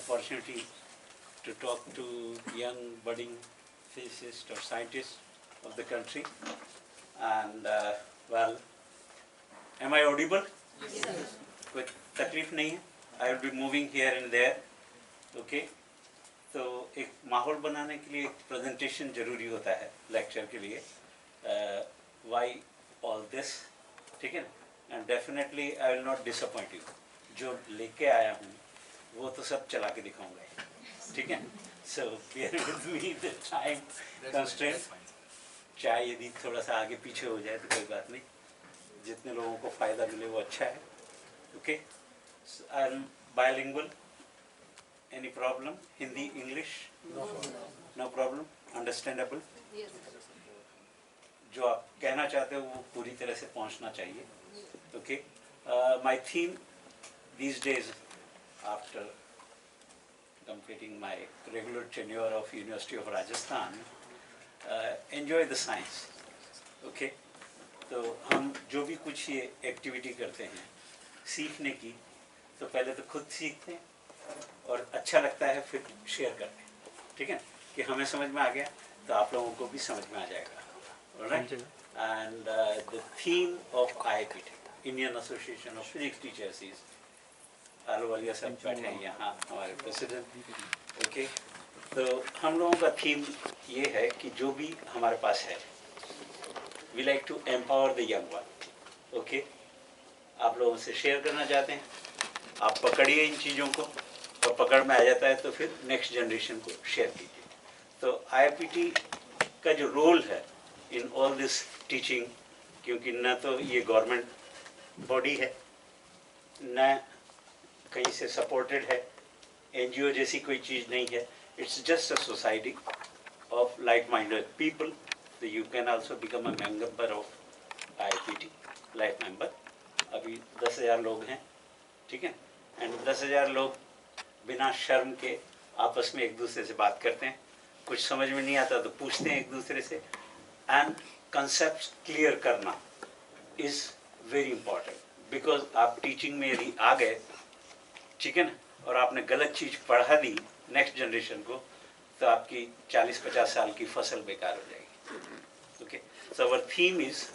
opportunity to talk to young budding physicists or scientists of the country. And well, am I audible? Yes. कोई तकलीफ नहीं है. I will be moving here and there. Okay. तो एक माहौल बनाने के लिए एक प्रेजेंटेशन जरूरी होता है लेक्चर के लिए. Why all this? ठीक है. And definitely I will not disappoint you. जो लेके आया हूँ वो तो सब चला के दिखाऊंगा. ठीक है. So bear with me the time constraint. चाहे यदि थोड़ा सा आगे पीछे हो जाए तो कोई बात नहीं. जितने लोगों को फायदा मिले वो अच्छा है. Okay. So I am bilingual. Any problem? Hindi, English? No problem. No problem. Understandable. Yes. जो आप कहना चाहते हो वो पूरी तरह से पहुंचना चाहिए. Okay. My theme these days, after completing my regular tenure of University of Rajasthan, enjoy the science. Okay. तो हम जो भी कुछ ये एक्टिविटी करते हैं सीखने की, तो पहले तो खुद सीखते हैं और अच्छा लगता है फिर शेयर करते हैं. ठीक है कि हमें समझ में आ गया तो आप लोगों को भी समझ में आ जाएगा. Alright? And the theme of IIPT, Indian Association of Physics Teachers, is Ahluwalia साहब बैठे हैं यहाँ हमारे प्रेसिडेंट. ओके. तो हम लोगों का थीम ये है कि जो भी हमारे पास है, we like to empower the young one. Okay. आप लोगों से शेयर करना चाहते हैं. आप पकड़िए इन चीज़ों को और पकड़ में आ जाता है तो फिर नेक्स्ट जनरेशन को शेयर कीजिए. तो IIPT का जो रोल है इन ऑल दिस टीचिंग, क्योंकि न तो ये गवर्नमेंट बॉडी है न कहीं से सपोर्टेड है, NGO जैसी कोई चीज़ नहीं है. It's just a society of like minded people. So you can also become a member of IIPT, life member. अभी 10,000 लोग हैं. ठीक है. एंड 10,000 लोग बिना शर्म के आपस में एक दूसरे से बात करते हैं. कुछ समझ में नहीं आता तो पूछते हैं एक दूसरे से. एंड कंसेप्ट क्लियर करना इज़ वेरी इंपॉर्टेंट, बिकॉज आप टीचिंग में यदि आ गए, ठीक है ना, और आपने गलत चीज़ पढ़ा दी नेक्स्ट जनरेशन को, तो आपकी 40-50 साल की फसल बेकार हो जाएगी. Okay. So our theme is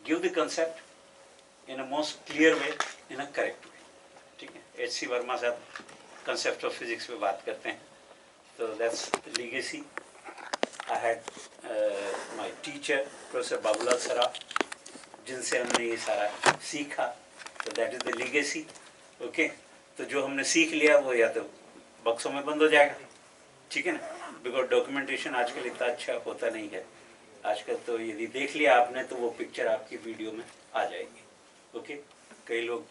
give the concept in a most clear way, in a correct way. ठीक है. HC वर्मा साहब कंसेप्ट ऑफ फिजिक्स पे बात करते हैं. तो that's legacy. I had my teacher professor Babulal Saraf, जिनसे हमने ये सारा सीखा. तो that is the legacy. Okay. तो जो हमने सीख लिया वो या तो बक्सों में बंद हो जाएगा. ठीक है ना, बिकॉज डॉक्यूमेंटेशन आजकल इतना अच्छा होता नहीं है. आजकल तो यदि देख लिया आपने तो वो पिक्चर आपकी वीडियो में आ जाएगी. ओके. कई लोग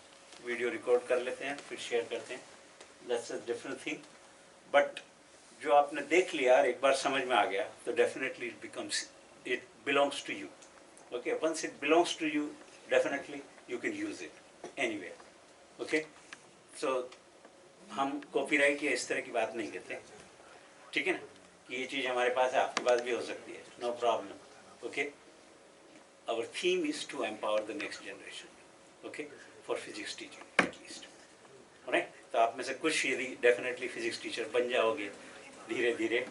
वीडियो रिकॉर्ड कर लेते हैं फिर शेयर करते हैं. That's a different thing. But जो आपने देख लिया और एक बार समझ में आ गया तो definitely it belongs to you. Okay. Once it belongs to you, definitely you can use it anywhere. Okay. So हम कॉपीराइट या इस तरह की बात नहीं करते. ठीक है ना, कि ये चीज़ हमारे पास है, आपके पास भी हो सकती है. No problem. Okay. Our theme is to empower the next generation. Okay. For physics teaching at least. Right. तो आप में से कुछ यदि डेफिनेटली फिजिक्स टीचर बन जाओगे धीरे धीरे,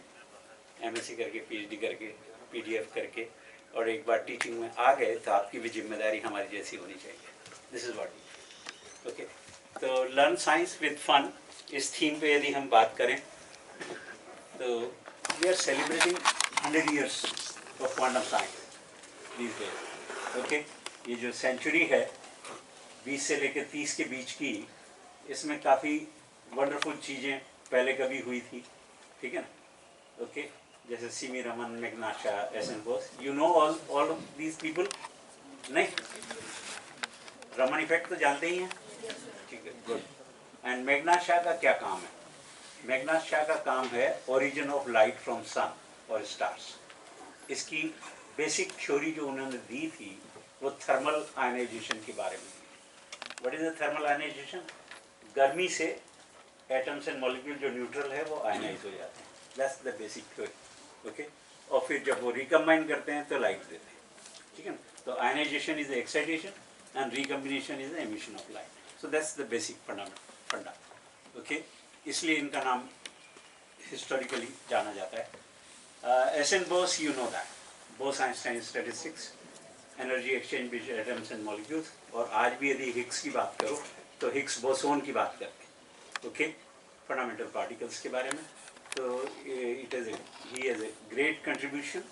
MSc करके, PhD करके, PDF करके, और एक बार टीचिंग में आ गए तो आपकी भी जिम्मेदारी हमारी जैसी होनी चाहिए. This is what. ओके. तो लर्न साइंस विद फन, इस थीम पे यदि हम बात करें तो we are celebrating 100 years of quantum science these days. Okay. ये जो सेंचुरी है 20 से लेकर 30 के बीच की, इसमें काफ़ी वंडरफुल चीज़ें पहले कभी हुई थी. ठीक है ना. ओके. जैसे सीमी रमन, मेघनाशा, SN Bose. You know all of these people? नहीं. रमन इफेक्ट तो जानते ही हैं. ठीक है. गुड. एंड मेघनाथ शाह का क्या काम है? मेघनाथ शाह का काम है origin of light from sun और स्टार्स. इसकी बेसिक थ्योरी जो उन्होंने दी थी वो थर्मल आयनाइजेशन के बारे में थी. What is the thermal ionization? गर्मी से एटम्स एंड मॉलिक्यूल जो न्यूट्रल है वो आयनाइज हो जाते हैं. That's the basic theory. Okay. और फिर जब वो रिकम्बाइन करते हैं तो लाइट देते हैं. ठीक है ना. तो ionization is the excitation and recombination is the emission of light. So that's the basic funda. Okay. इसलिए इनका नाम हिस्टोरिकली जाना जाता है। S N Bose, you know that, Bose Einstein statistics, energy exchange between atoms and molecules. और आज भी यदि हिग्स की बात करो तो हिग्स बोसोन की बात करते हैं, ओके, फंडामेंटल पार्टिकल्स के बारे में। तो it is he has a great contribution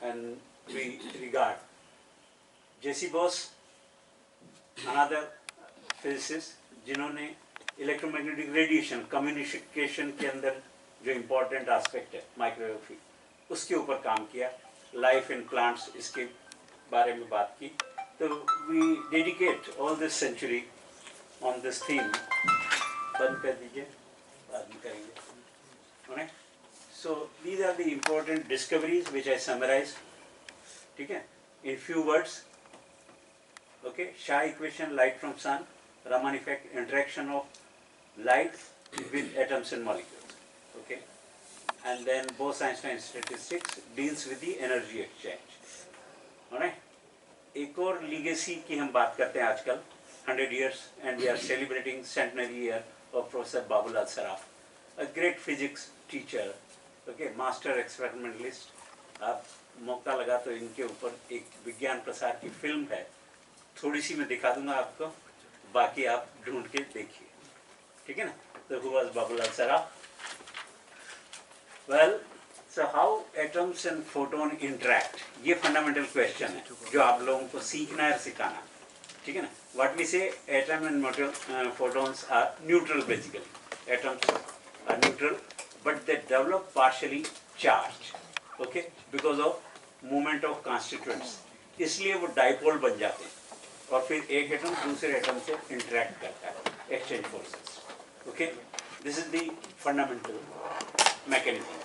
and we regard J C Bose, another physicist जिन्होंने इलेक्ट्रोमैग्नेटिक रेडिएशन कम्युनिकेशन के अंदर जो इम्पोर्टेंट एस्पेक्ट है माइक्रोवेव फील्ड, उसके ऊपर काम किया। लाइफ इन प्लांट्स इसके बारे में बात की। तो we dedicate all this century on this theme. बंद कर दीजिए, बाद में करेंगे। So these are the important discoveries which I summarize, ठीक है, in few words. Okay, Shah equation, light from sun, Raman effect, interaction of light with atoms and molecules. Okay, and then Bose-Einstein statistics deals with the energy exchange. Alright, एक और legacy की हम बात करते हैं आजकल, 100 years, and we are celebrating centenary year of Professor Babulal Saraf, a great physics teacher, okay, master experimentalist. आप मौका लगा तो इनके ऊपर एक विज्ञान प्रसार की फिल्म है, थोड़ी सी मैं दिखा दूंगा आपको, बाकी आप ढूंढ के देखिए, ठीक है ना। तो who was Babulal Saraf? Well, so how atoms and photon interact, ये फंडामेंटल क्वेश्चन है जो आप लोगों को सीखना है, सिखाना, ठीक है ना। What we say, atom and photons are neutral basically, atoms are neutral but they develop partially charge, okay, because of movement of constituents, इसलिए वो डाइपोल बन जाते हैं और फिर एक एटम दूसरे एटम से इंटरेक्ट करता है, exchange forces, okay. This is the fundamental mechanism.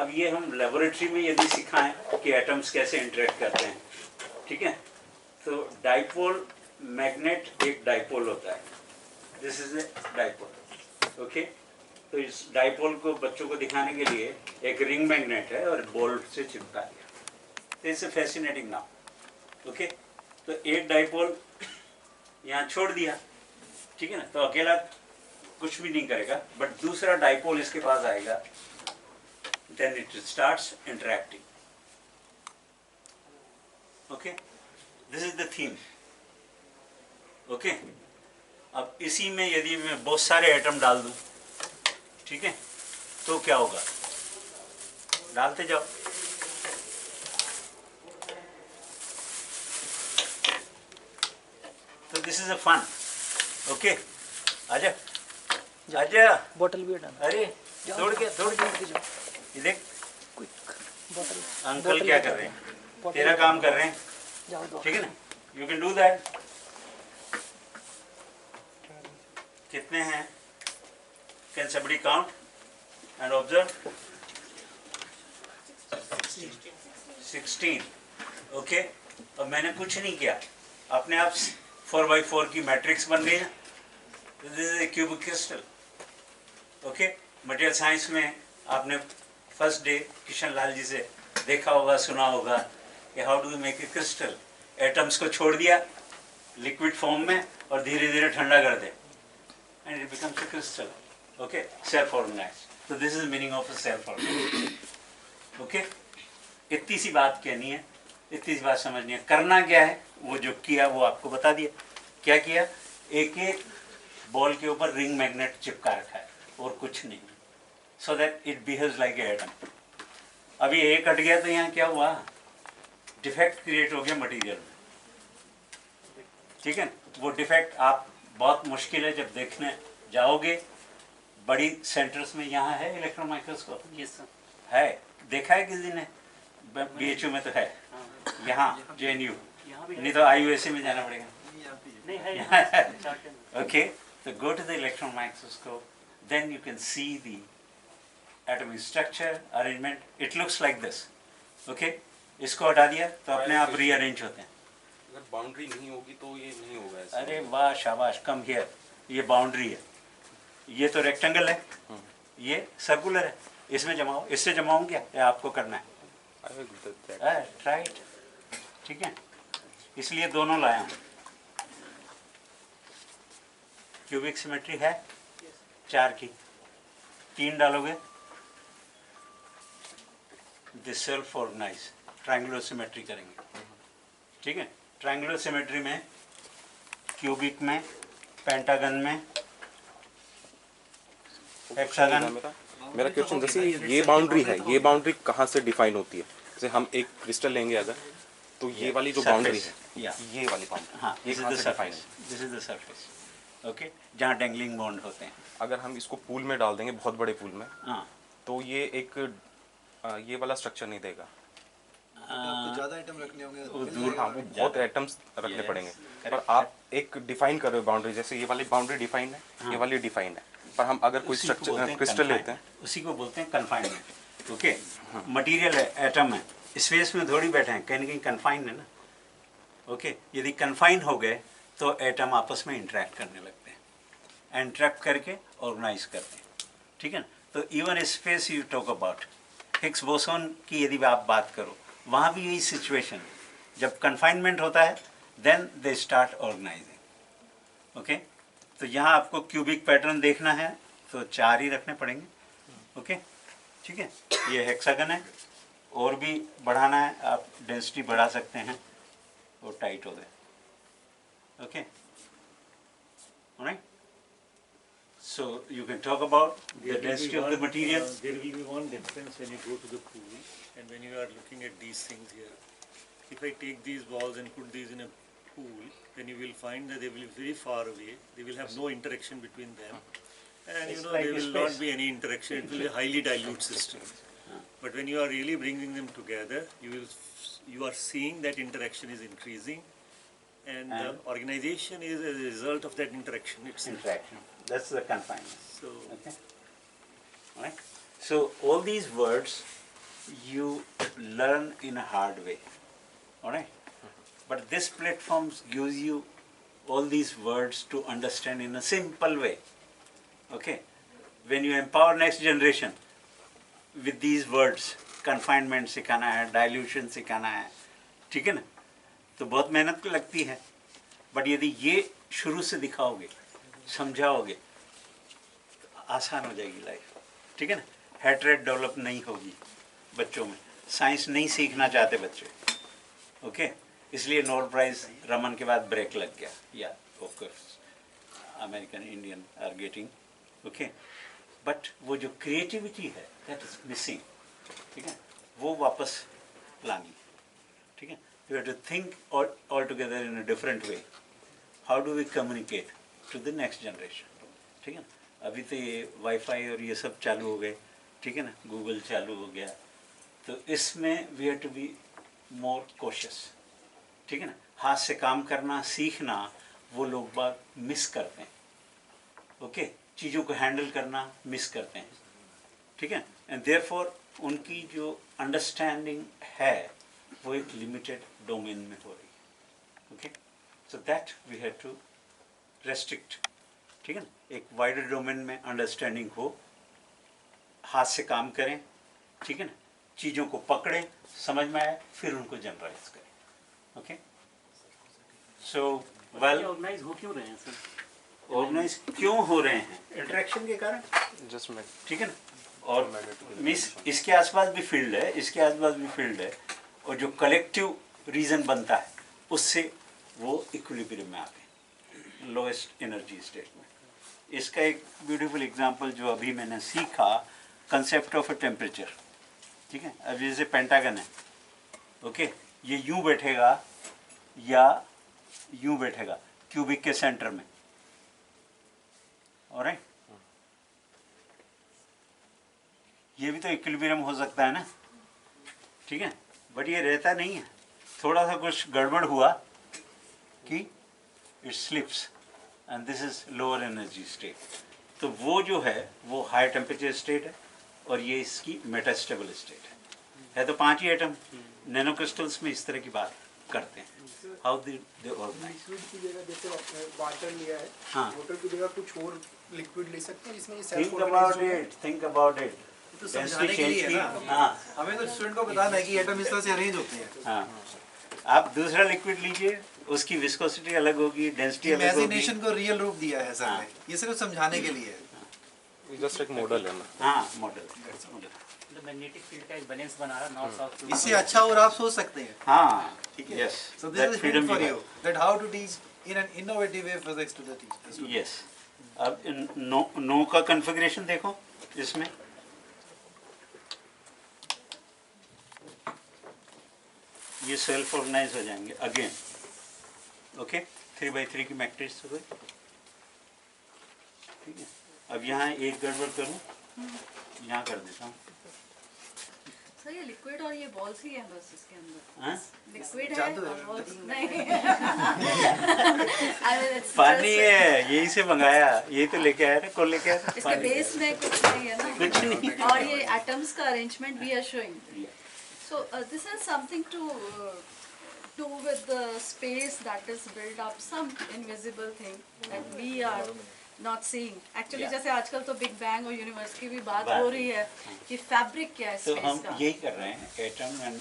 अब ये हम लेबोरेटरी में यदि सिखाएं कि एटम्स कैसे इंटरेक्ट करते हैं, ठीक है, तो डाइपोल मैग्नेट, एक डाइपोल होता है, this is a dipole, okay. तो इस डाइपोल को बच्चों को दिखाने के लिए एक रिंग मैग्नेट है और बोल्ट से चिपका दिया। तो it's a fascinating now, okay. तो एक डाइपोल यहाँ छोड़ दिया, ठीक है ना, तो अकेला कुछ भी नहीं करेगा, बट दूसरा डाइपोल इसके पास आएगा, then it starts interacting, okay. This is the theme, okay. अब इसी में यदि मैं बहुत सारे एटम डाल दूं, ठीक है, तो क्या होगा, डालते जाओ, तो this is a fun, okay. आजा आजा, बोतल भी डाल, अरे दौड़ के ये देख अंकल क्या कर रहे हैं, तेरा काम कर रहे हैं, ठीक है ना, यू कैन डू दैट। कितने हैं, can somebody count and observe? 16, okay. अब मैंने कुछ नहीं किया, अपने आप 4x4 की मैट्रिक्स बन गई है। This is a cubic crystal, okay. Material science में आपने फर्स्ट डे किशन लाल जी से देखा होगा, सुना होगा कि how do we make a crystal. Atoms को छोड़ दिया लिक्विड फॉर्म में और धीरे धीरे ठंडा कर दे, and it becomes a crystal, okay, self organised. तो this is meaning of a self organised, okay. इतनी सी बात कहनी है, इतनी सी बात समझनी है। करना क्या है, वो जो किया वो आपको बता दिया। क्या किया, एक एक बॉल के ऊपर रिंग मैग्नेट चिपका रखा है और कुछ नहीं, so that it behaves like a atom. अभी एक हट गया तो यहाँ क्या हुआ, डिफेक्ट क्रिएट हो गया मटेरियल में, ठीक है। वो डिफेक्ट आप बहुत मुश्किल है जब देखने जाओगे बड़ी सेंटर्स में। यहाँ है इलेक्ट्रॉन माइक्रोस्कोप, है, देखा है किसी ने, BHU में तो है, यहाँ JNU, नहीं तो IUSA में जाना पड़ेगा, okay. So go to the electron microscope, then you can see the atomic structure, arrangement. It looks like this, okay. इसको हटा दिया तो अपने आप रीअरेंज होते हैं। अगर बाउंड्री नहीं होगी तो ये नहीं होगा ऐसे। अरे वाह, शाबाश, कम हियर। ये बाउंड्री है, ये तो रेक्टेंगल है, ये सर्कुलर है, इसमें जमाओ, इससे जमाऊं क्या, या आपको करना है? ट्राई इट, ठीक है। इसलिए दोनों लाया हूँ। क्यूबिक सिमेट्री है 4 की, 3 डालोगे, this self organize, triangular symmetry करेंगे, ठीक है। ट्रायंगुलर सिमेट्री में, क्यूबिक में, पेंटागन में, हेक्सागन। मेरा क्वेश्चन जैसे ये बाउंड्री है, ये बाउंड्री कहाँ से डिफाइन होती है? जैसे हम एक क्रिस्टल लेंगे अगर, तो ये वाली जो बाउंड्री है, ये वाली बाउंड्री, हाँ, ये कहाँ से डिफाइन है? This is the surface, okay, जहाँ डेंगलिंग बॉन्ड होते हैं। अगर हम इसको पूल में डाल देंगे, बहुत बड़े पूल में, हाँ, तो ये एक ये वाला स्ट्रक्चर नहीं देगा। आपको ज्यादा आइटम रखने होंगे वो मिल दूर, जाएगा। हाँ, वो बहुत आइटम्स रखने Yes, पड़ेंगे। correct, पर आप एक डिफाइन कर रहे हो बाउंड्री, जैसे ये वाली बाउंड्री डिफाइन है, ये वाली डिफाइन है, पर हम अगर कोई उसी को बोलते स्ट्रक्चर हैं क्रिस्टल confined, लेते हैं, उसी को बोलते हैं कन्फाइनमेंट, ओके। मटेरियल है, एटम है, स्पेस में थोड़ी बैठे हैं, कहीं ना कहीं कन्फाइंड है ना, ओके। यदि कन्फाइन हो गए तो एटम आपस में इंटरेक्ट करने लगते हैं, इंटरेक्ट करके ऑर्गेनाइज करते हैं, ठीक है ना। तो even space you talk about, Higgs boson की यदि आप बात करो, वहाँ भी यही सिचुएशन है। जब कन्फाइनमेंट होता है then they start organizing, okay. तो यहाँ आपको क्यूबिक पैटर्न देखना है तो 4 ही रखने पड़ेंगे, ओके, ठीक है। ये हेक्सागन है, और भी बढ़ाना है आप डेंसिटी बढ़ा सकते हैं, वो टाइट हो गए, okay, alright. So you can talk about the density of the material. There will be one difference when you go to the pool and when you are looking at these things here. If I take these balls and put these in a pool, then you will find that they will be very far away. They will have no interaction between them, and It's you know like there will space. not be any interaction. It will be a highly dilute system. But when you are really bringing them together, you are seeing that interaction is increasing, and the And- organization is a result of that interaction itself. Interaction. That's the confinement. So. Okay. All right. So all these words you learn in a hard way. All right. But this platform gives you all these words to understand in a simple way. Okay. When you empower next generation with these words, confinement सिखाना है, dilution सिखाना है, ठीक है ना? तो बहुत मेहनत लगती है, बट यदि ये शुरू से दिखाओगे, समझाओगे, तो आसान हो जाएगी लाइफ, ठीक है ना। हेट्रेड डेवलप नहीं होगी बच्चों में, साइंस नहीं सीखना चाहते बच्चे, ओके। इसलिए नोबेल प्राइज रमन के बाद ब्रेक लग गया, या of course American Indian are getting, okay. But वो जो क्रिएटिविटी है दैट इज मिसिंग, ठीक है, वो वापस लानी, ठीक है। You have to think all together in a different way, how do we communicate to the next generation, ठीक है ना। अभी तो ये वाईफाई और ये सब चालू हो गए, ठीक है ना, गूगल चालू हो गया, तो इसमें we have to be more cautious, ठीक है ना। हाथ से काम करना सीखना वो लोग बात मिस करते हैं, ओके। चीज़ों को हैंडल करना मिस करते हैं, ठीक है। एंड देयरफॉर उनकी जो अंडरस्टैंडिंग है वो एक लिमिटेड डोमेन में हो रही है, okay. So that we have to restrict, ठीक है ना। एक वाइडर डोमेन में अंडरस्टैंडिंग हो, हाथ से काम करें, ठीक है ना, चीज़ों को पकड़ें, समझ में आए, फिर उनको जनरलाइज करें, ओके। सो वेल, ऑर्गेनाइज हो क्यों रहे हैं सर? ऑर्गेनाइज क्यों हो रहे हैं? इंटरेक्शन के कारण, जस्ट मैं ठीक है ना। और मिस इसके आसपास भी फील्ड है, इसके आसपास भी फील्ड है, और जो कलेक्टिव रीजन बनता है उससे वो इक्विलिब्रियम में आते हैं, लोएस्ट एनर्जी स्टेट में। इसका एक ब्यूटीफुल एग्जांपल जो अभी मैंने सीखा, कंसेप्ट ऑफ अ टेम्परेचर, ठीक है। अब जैसे पेंटागन है, ओके, ये यूं बैठेगा या यूं बैठेगा क्यूबिक के सेंटर में, ऑलराइट। ये भी तो इक्विलिब्रियम हो सकता है ना, ठीक है, बट ये रहता नहीं है। थोड़ा सा कुछ गड़बड़ हुआ कि it slips and this is lower energy state. तो वो जो है वो हाई टेम्परेचर स्टेट है, और ये इसकी मेटास्टेबल स्टेट है तो 5 ही एटम। नैनो क्रिस्टल्स में इस तरह की बात करते हैं, हाउ दे ऑर्गेनाइज। लिक्विड की जगह जैसे वाटर लिया है, हाँ, वाटर की जगह कुछ और लिक्विड ले सकते हैं जिसमें ये think about it, think about it. तो समझाने के लिए है ना। हाँ हमें तो स्टूडेंट को बताना है कि एटम इस तरह से अरेंज होते हैं। हाँ, आप दूसरा लिक्विड लीजिए, उसकी विस्कोसिटी अलग होगी, डेंसिटी अलग होगी। इमेजिनेशन को रियल रूप दिया है सर हाँ। ने, ये सिर्फ समझाने के लिए है। जस्ट एक मॉडल है ना. हाँ मॉडल मतलब मैग्नेटिक फील्ड का एक बैलेंस बना रहा नॉर्थ साउथ इससे अच्छा और आप सोच सकते हैं. हाँ ठीक है. Yes So this is hint for you that how to teach in an innovative way physics to the teachers. Yes. अब नो का कॉन्फ़िगरेशन देखो इसमें. ये सेल्फ ऑर्गेनाइज हो जाएंगे अगेन. ओके 3x3 की मैट्रिक्स हो गई. ठीक है. अब यहाँ एक गड़बड़ करूँ, यहाँ कर देता हूँ. सर ये लिक्विड और ये बॉल्स ही है बस इसके अंदर. हाँ? लिक्विड है जादू है, और बॉल्स नहीं. पानी है, यही से मंगाया, यही तो लेके आया ना, कौन लेके आया था? इसके पानी. बेस में कुछ नहीं है ना. कुछ नहीं. और ये एटम्स का arrangement we are showing. So this has something to do with the space that is built up, some invisible thing that we are not seeing. Actually Yeah. जैसे आजकल तो बिग बैंग और यूनिवर्स की भी बात बात हो रही है कि फैब्रिक क्या है तो स्पेस हम का. यही कर रहे हैं, एटम एंड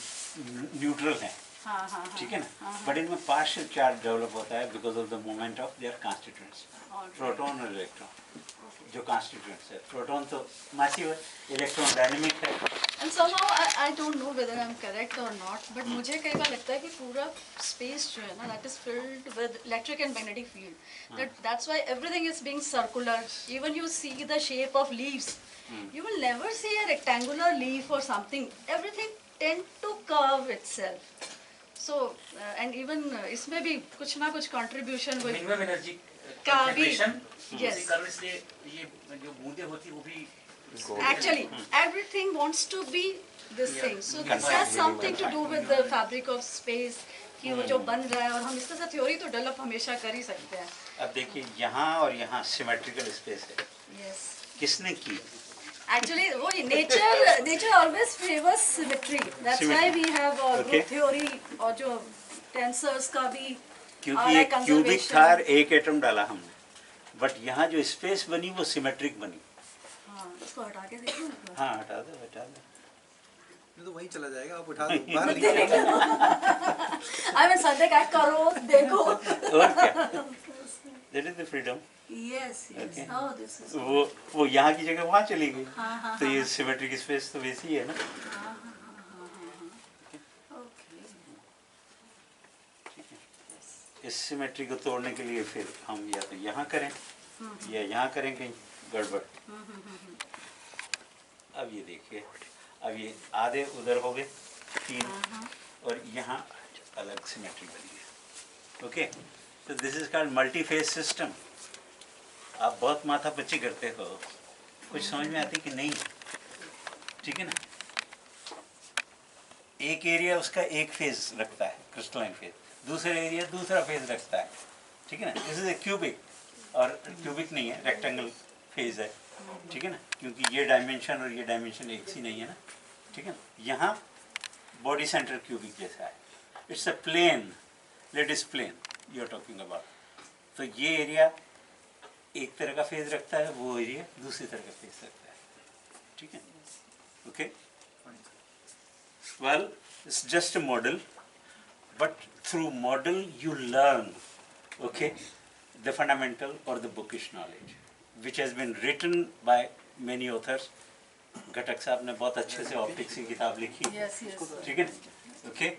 न्यूट्रल हैं. हाँ हाँ हाँ. ठीक है ना. बट इनमें पार्शियल चार्ज डेवलप होता है because of the movement of their constituents. Proton और इलेक्ट्रॉन जो कॉन्स्टिट्यूएंट्स है. प्रोटॉन तो मासिव है, इलेक्ट्रॉन डायनेमिक है. And somehow I don't know whether I'm correct or not, but मुझे कई बार लगता है कि पूरा space जो है ना that is filled with electric and magnetic field. That's why everything is being circular. Even you see the shape of leaves, you will never see a rectangular leaf or something. Everything tend to curve itself. So and even इसमें भी कुछ ना कुछ contribution with minimum energy का भी. Concentration. Yes. इसलिए ये जो बूंदे होती है वो भी Actually, everything wants to be this thing. So this Confined. has something to do with the fabric of space. कि वो जो बन रहा है और हम इसके साथ थ्योरी तो डेवलप हमेशा कर ही सकते हैं. अब देखिए यहाँ और यहाँ सिमेट्रिकल स्पेस है. Yes. किसने की? Actually, वो nature always favors symmetry. That's why we have Okay. group theory और जो tensors का भी. क्योंकि ये क्यूबिक था, एक एटम डाला हमने. बट यहाँ जो स्पेस बनी वो सिमेट्रिक बनी. हाँ, इसको हटा के देखो ना. हाँ हटा दो हटा दो. ये तो वहीं चला जाएगा. आप उठा दो बाहर लीजिए. I mean, संजय क्या करो देखो. और क्या? That is the freedom. Yes, yes. Okay. Oh, this is. वो यहाँ की जगह वहाँ चली गई. हाँ हाँ तो ये सिमेट्रिक स्पेस तो वैसी ही है ना. Okay. इस सिमेट्री को तोड़ने के लिए फिर हम या तो यहाँ करें या यहाँ करें कहीं गड़बड़. अब ये देखिए, अब ये आधे उधर हो गए 3 और यहाँ अलग सिमेट्री बनी है. ओके, तो this is called multi phase system. आप बहुत माथा पच्ची करते हो, कुछ समझ में आती कि नहीं. ठीक है ना. एक एरिया उसका एक फेज रखता है, क्रिस्टलाइन फेज. दूसरा एरिया दूसरा फेज रखता है. ठीक है ना. दिस इज ए क्यूबिक, और क्यूबिक नहीं है, रेक्टेंगल फेज है. ठीक है ना. क्योंकि ये डायमेंशन और ये डायमेंशन एक सी नहीं है ना. ठीक है. यहाँ बॉडी सेंटर क्यूबिक जैसा है. It's a plane, lattice plane you are talking about. तो ये एरिया एक तरह का फेज रखता है, वो एरिया दूसरी तरह का फेज रखता है. ठीक है. Okay. Well it's just a model, but through model you learn, okay, the fundamental or the bookish knowledge which has been written by many authors. घटक साहब ने बहुत अच्छे से ऑप्टिक्स की किताब लिखी. Yes, yes. ठीक है. ओके.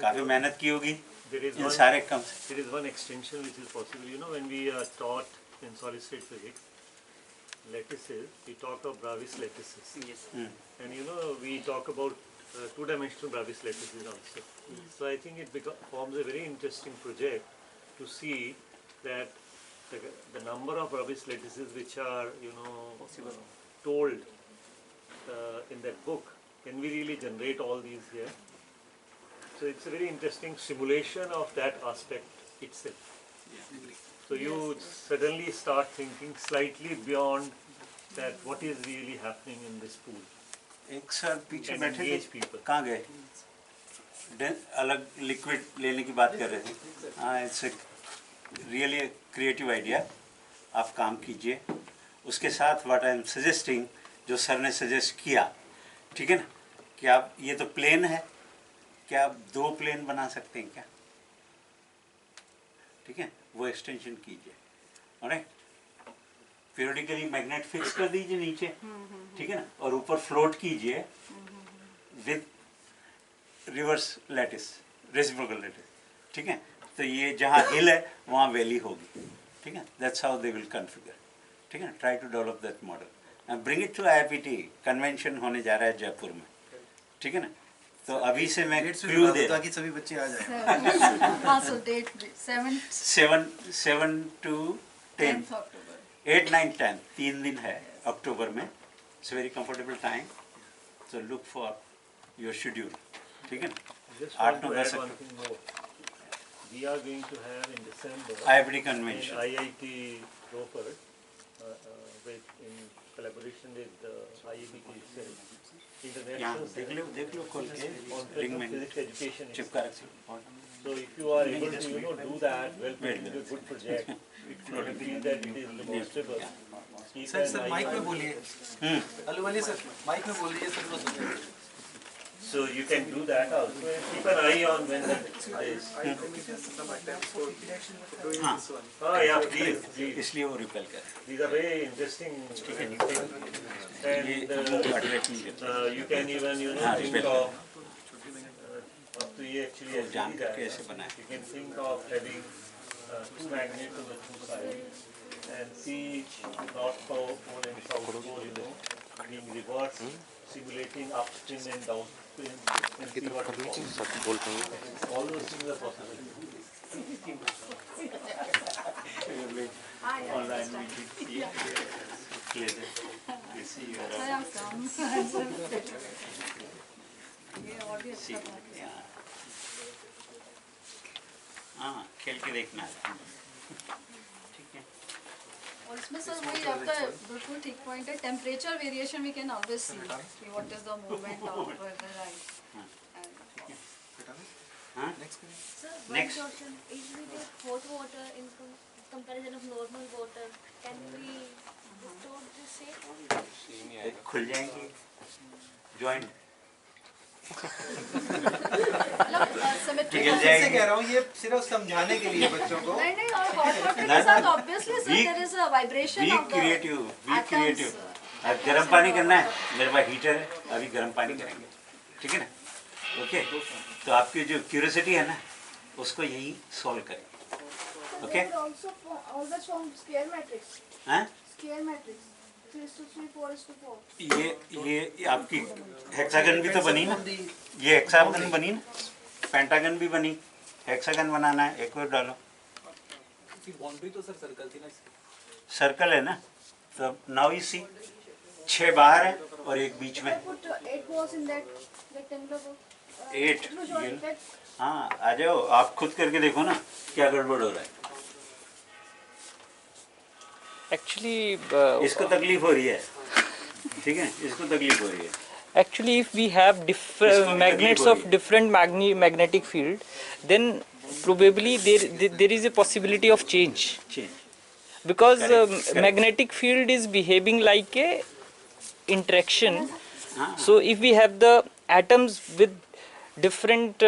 काफ़ी मेहनत की होगी There is इन one- सारे कम. There is one extension which is possible. You know, when we are taught in solid state physics, lattices, we talk of Bravais lattices. yes. And you know, we talk about two-dimensional Bravais lattices also. So I think it forms a very interesting project to see that the number of Bravais lattices which are, you know, told in that book, can we really generate all these here? So it's a very interesting simulation of that aspect itself. So you suddenly start thinking slightly beyond that what is really happening in this pool. एक sir पीछे And बैठे engage थे, people. कहाँ गए? अलग liquid लेने की बात कर रहे थे. हाँ, इट्स रियली क्रिएटिव आइडिया. आप काम कीजिए. उसके साथ व्हाट आई एम सजेस्टिंग, जो सर ने सजेस्ट किया, ठीक है ना, कि आप ये तो प्लेन है, क्या आप 2 प्लेन बना सकते हैं क्या? ठीक है, वो एक्सटेंशन कीजिए. ऑलराइट. पीरियडिकली मैग्नेट फिक्स कर दीजिए नीचे, ठीक है ना, और ऊपर फ्लोट कीजिए with reverse lattice, reciprocal lattice, ठीक है। तो ये जहाँ हिल है वहाँ वैली होगी, ठीक है। That's how they will configure, ठीक है। Try to develop that model and bring it to IIPT। Convention होने जा रहा है जयपुर में, ठीक है ना। तो अभी से मैं क्लू दे रहा हूँ, ताकि सभी बच्चे आ जाएं। हाँ, so date 7 to 10, 10th October. 8, 9, 10 3 दिन है अक्टूबर में। It's very comfortable time, so look for your schedule, ठीक है ना। Just 8, want to 9, add 10 one thing more. We are going to have in December IIPT in convention. IIT Roper, in collaboration with IIT itself, यहाँ international देख लो खोल के on ring में physics education. चिपका रखो। So if you are able to do that, well, it will be a good project. If you feel that it is demonstrable, keep sir an eye mike में on. बोलिए। अलू वाली sir mic में बोल दीजिए, सब लोग सुन रहे हैं। So you can do that also, and keep an eye on when that is. हाँ, Oh yeah, please. इसलिए वो रिपेल कर These are very interesting things. And you can even think of up to you actually जान actually करके that ऐसे बनाए। you can think of having two magnets on the two sides and see north pole and south pole, being reversed, simulating upspin and downspin and see what happens. सब बोल रहे हैं। All those things are possible. Online meeting I have come. ये और भी अच्छा था। हाँ, खेल के देखना है, ठीक है। और इसमें सर वही आपका बिल्कुल ठीक पॉइंट है, temperature variation we can always see कि what is the movement of the rice. हाँ, Sir, one Next. question. If we take hot water in comparison of normal water, can we store the same? खुल जाएंगे joint, symmetrical से कह रहा हूँ ये सिर्फ समझाने के लिए बच्चों को। नहीं नहीं, और हॉट वाटर के साथ obviously sir there is a vibration be of the creative. अब गर्म पानी करना है, मेरे पास हीटर है, अभी गर्म पानी करेंगे, ठीक है ना। ओके, तो आपकी जो क्यूरियोसिटी है ना उसको यही सॉल्व करें, okay. They will also always form square matrix. हाँ, Square matrix. 3:3, 4:4. ये आपकी हेक्सागन भी तो बनी ना, ये हेक्सागन बनी ना, पेंटागन भी बनी, हेक्सागन बनाना है, एक और डालो। बाउंड्री तो सर सर्कल थी ना, सर्कल है ना, तो नाउ यू सी 6 बाहर है और एक बीच में I put 8 balls in that rectangular box. 8 No, sorry, that हाँ, आ जाओ, आप खुद करके देखो ना क्या गड़बड़ हो रहा है। Actually, इसको तकलीफ हो रही है, ठीक है, इसको तकलीफ हो रही है। actually, if we have इसको भी magnets तकलीफ हो of रही है। different magnetic field, then probably there is a possibility of change, because Correct. magnetic field is behaving like a interaction. हाँ, So if we have the atoms with different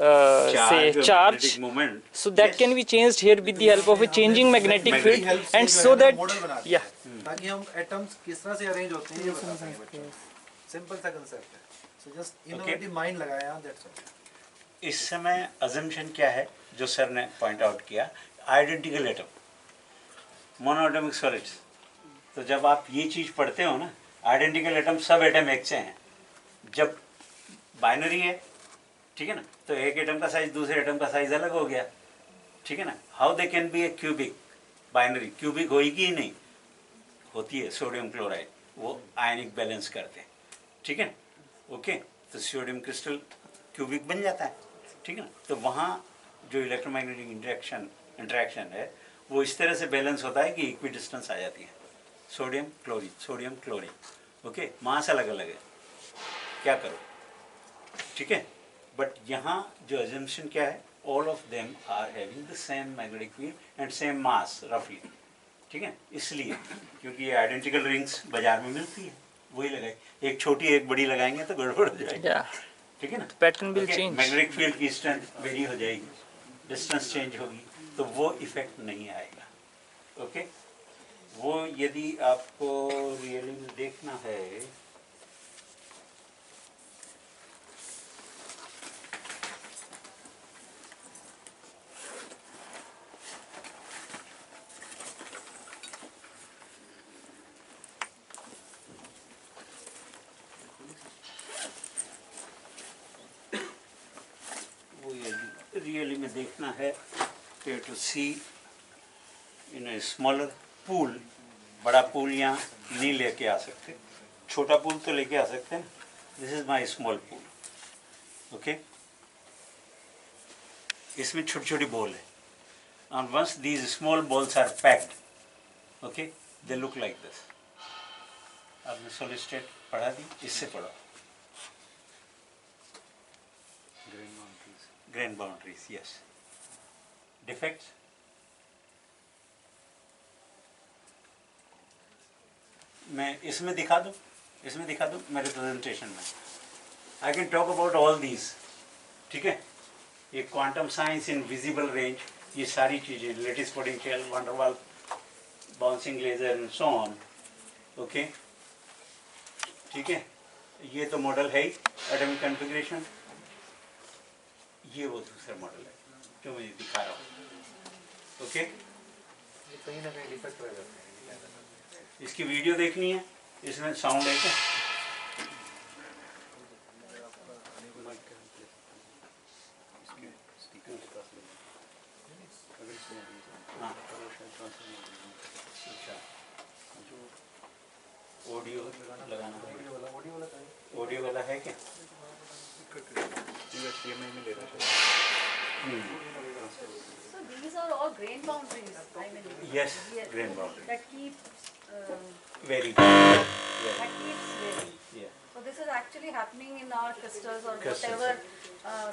say charge, moment, So that can be changed here with the help of a changing magnetic field, and so that yeah, ताकि हम atoms किस तरह से arrange होते हैं ये बता सकें बच्चों को। सिंपल सा कंसेप्ट है, सो जस्ट इनोवेटिव माइंड लगाया यहाँ, दैट्स ऑल। इस समय अजम्पशन क्या है जो सर ने पॉइंट आउट किया, आइडेंटिकल एटम, मोनोएटॉमिक सॉलिड्स। तो जब आप ये चीज़ पढ़ते हो ना, आइडेंटिकल एटम सब एटम एक से हैं। जब बाइनरी है, ठीक है ना, तो एक एटम का साइज दूसरे एटम का साइज अलग हो गया, ठीक है ना। How they can be A cubic binary, cubic होगी ही नहीं, होती है सोडियम क्लोराइड, वो आयनिक बैलेंस करते हैं, ठीक है, ओके। तो सोडियम क्रिस्टल क्यूबिक बन जाता है, ठीक है ना। तो वहाँ जो इलेक्ट्रोमैग्नेटिक इंटरेक्शन है वो इस तरह से बैलेंस होता है कि इक्वी डिस्टेंस आ जाती है, सोडियम क्लोरीन, ओके। मास अलग अलग है, क्या करो, ठीक है। बट यहाँ जो अजम्पशन क्या है, all of them are having the same magnetic field and same mass रफली, ठीक है। इसलिए क्योंकि ये आइडेंटिकल रिंग्स बाजार में मिलती है, वही लगाए, एक छोटी एक बड़ी लगाएंगे तो गड़बड़ हो जाएगी, yeah, ठीक है ना। pattern will change. Magnetic field की स्ट्रेंथ वेरी हो जाएगी, डिस्टेंस चेंज होगी, तो वो इफेक्ट नहीं आएगा, ओके। वो यदि आपको रियली में देखना है रियली में देखना है to see in a smaller pool, बड़ा पूल यहाँ नहीं लेके आ सकते, छोटा पूल तो लेके आ सकते हैं. This is my small pool, okay? इसमें छोटी छोटी बॉल है, and once these small balls are packed, okay, they look like this. आपने solid state पढ़ा दी, इससे पढ़ो. Grain boundaries, yes. Defects? मैं इसमें दिखा दूँ मेरे प्रेजेंटेशन में. I can talk about all these, ठीक है? ये quantum science in visible range, ये सारी चीज़ें, lattice potential, van der Waals, bouncing laser and so on, okay? ठीक है? ये तो मॉडल है ही, एटॉमिक कॉन्फ़िगरेशन. ये वो दूसरा मॉडल है जो मैं दिखा रहा हूँ, ओके? कहीं ना कहीं डिफेक्ट रह जाते हैं. इसकी वीडियो देखनी है, इसमें साउंड है क्या? हाँ. अच्छा, ऑडियो लगाना पड़ेगा. ऑडियो वाला है क्या? So these are all grain boundaries, I mean. Yes, grain boundary. That keep, Very that yeah. keeps varying. Yeah. So this is actually happening in our crystals or Crystals, whatever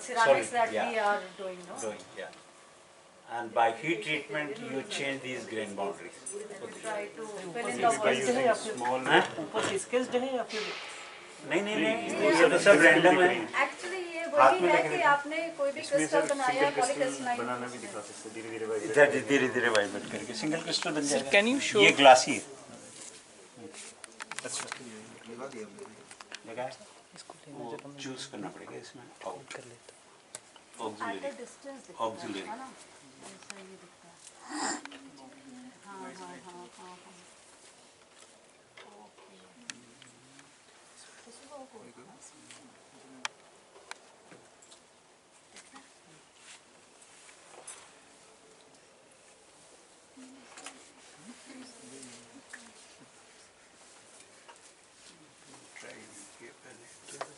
ceramics Solid, that yeah. we are doing, no? Doing, yeah. And by heat treatment, you change these grain boundaries. We try to fill in the voids. हाँ? ऊपर sketched है या फिर नहीं, ये तो सब random है. Actually ये वही है कि आपने कोई भी क्रिस्टल बनाया पॉलीक्रिस्टलाइन. बनाना भी दिखा सकते, धीरे धीरे इधर धीरे धीरे वाइब्रेट करके सिंगल क्रिस्टल बन जाएगा. can you show- ये ग्लासी है. लगा है? वो चूज करना पड़ेगा इसमें. कर लेता At a distance दिखता है, Auxiliary. है ना? ऐसा ये दिखता है. हाँ.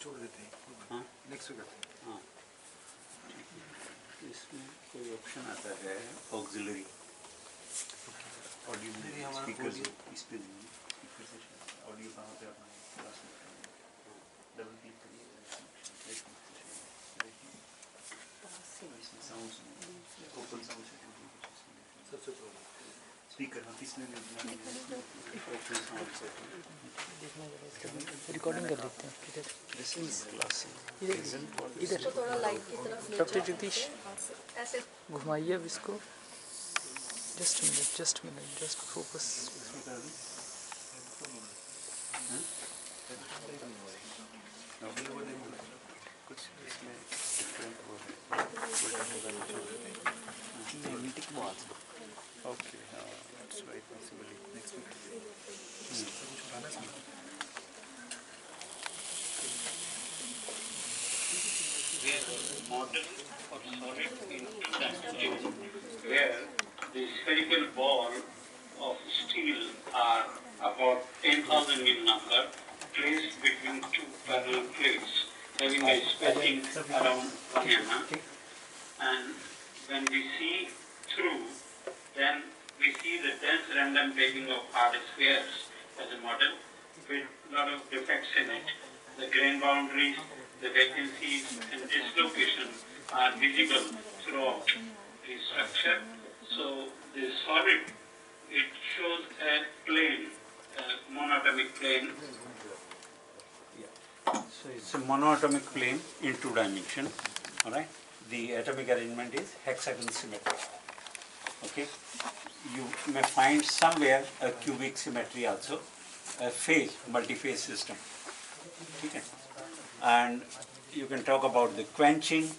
छोड़ देते हैं. हाँ? नेक्स्ट करते हैं. हाँ. इसमें कोई ऑप्शन आता है ऑक्सिलरी. ऑडियो स्पीकर इस पे स्पीकर से ऑडियो कहाँ पे अपना क्लास में डबल क्लिक करिए. इसमें साउंड ओपन साउंड सबसे छोड़. स्पीकर हाँ किसमें भी ओपन साउंड सेटिंग. रिकॉर्डिंग कर लेते हैं इधर दिस इज क्लास इधर तो थोड़ा लाइट की तरफ ले डॉक्टर जाओ. जगदीश ऐसे घुमाइए अब इसको. Just minute just focus. कुछ इसमें डिफरेंट वो है मीटिंग बॉल्स. ओके हाँ that's right possibly next model for solid in two dimensions, where the spherical ball of steel are about 10,000 in number, placed between two parallel plates, having a spacing around 1 mm. And when we see through, then we see the dense random packing of hard spheres as a model with a lot of defects in it. The grain boundaries, the vacancies and dislocation are visible throughout the structure. So the solid, it shows a plane, a monatomic plane. So it's a monatomic plane in 2 dimensions. All right. The atomic arrangement is hexagon symmetric. Okay. you may find somewhere a cubic symmetry also, a phase, multi-phase system. Okay? And you can talk about the quenching,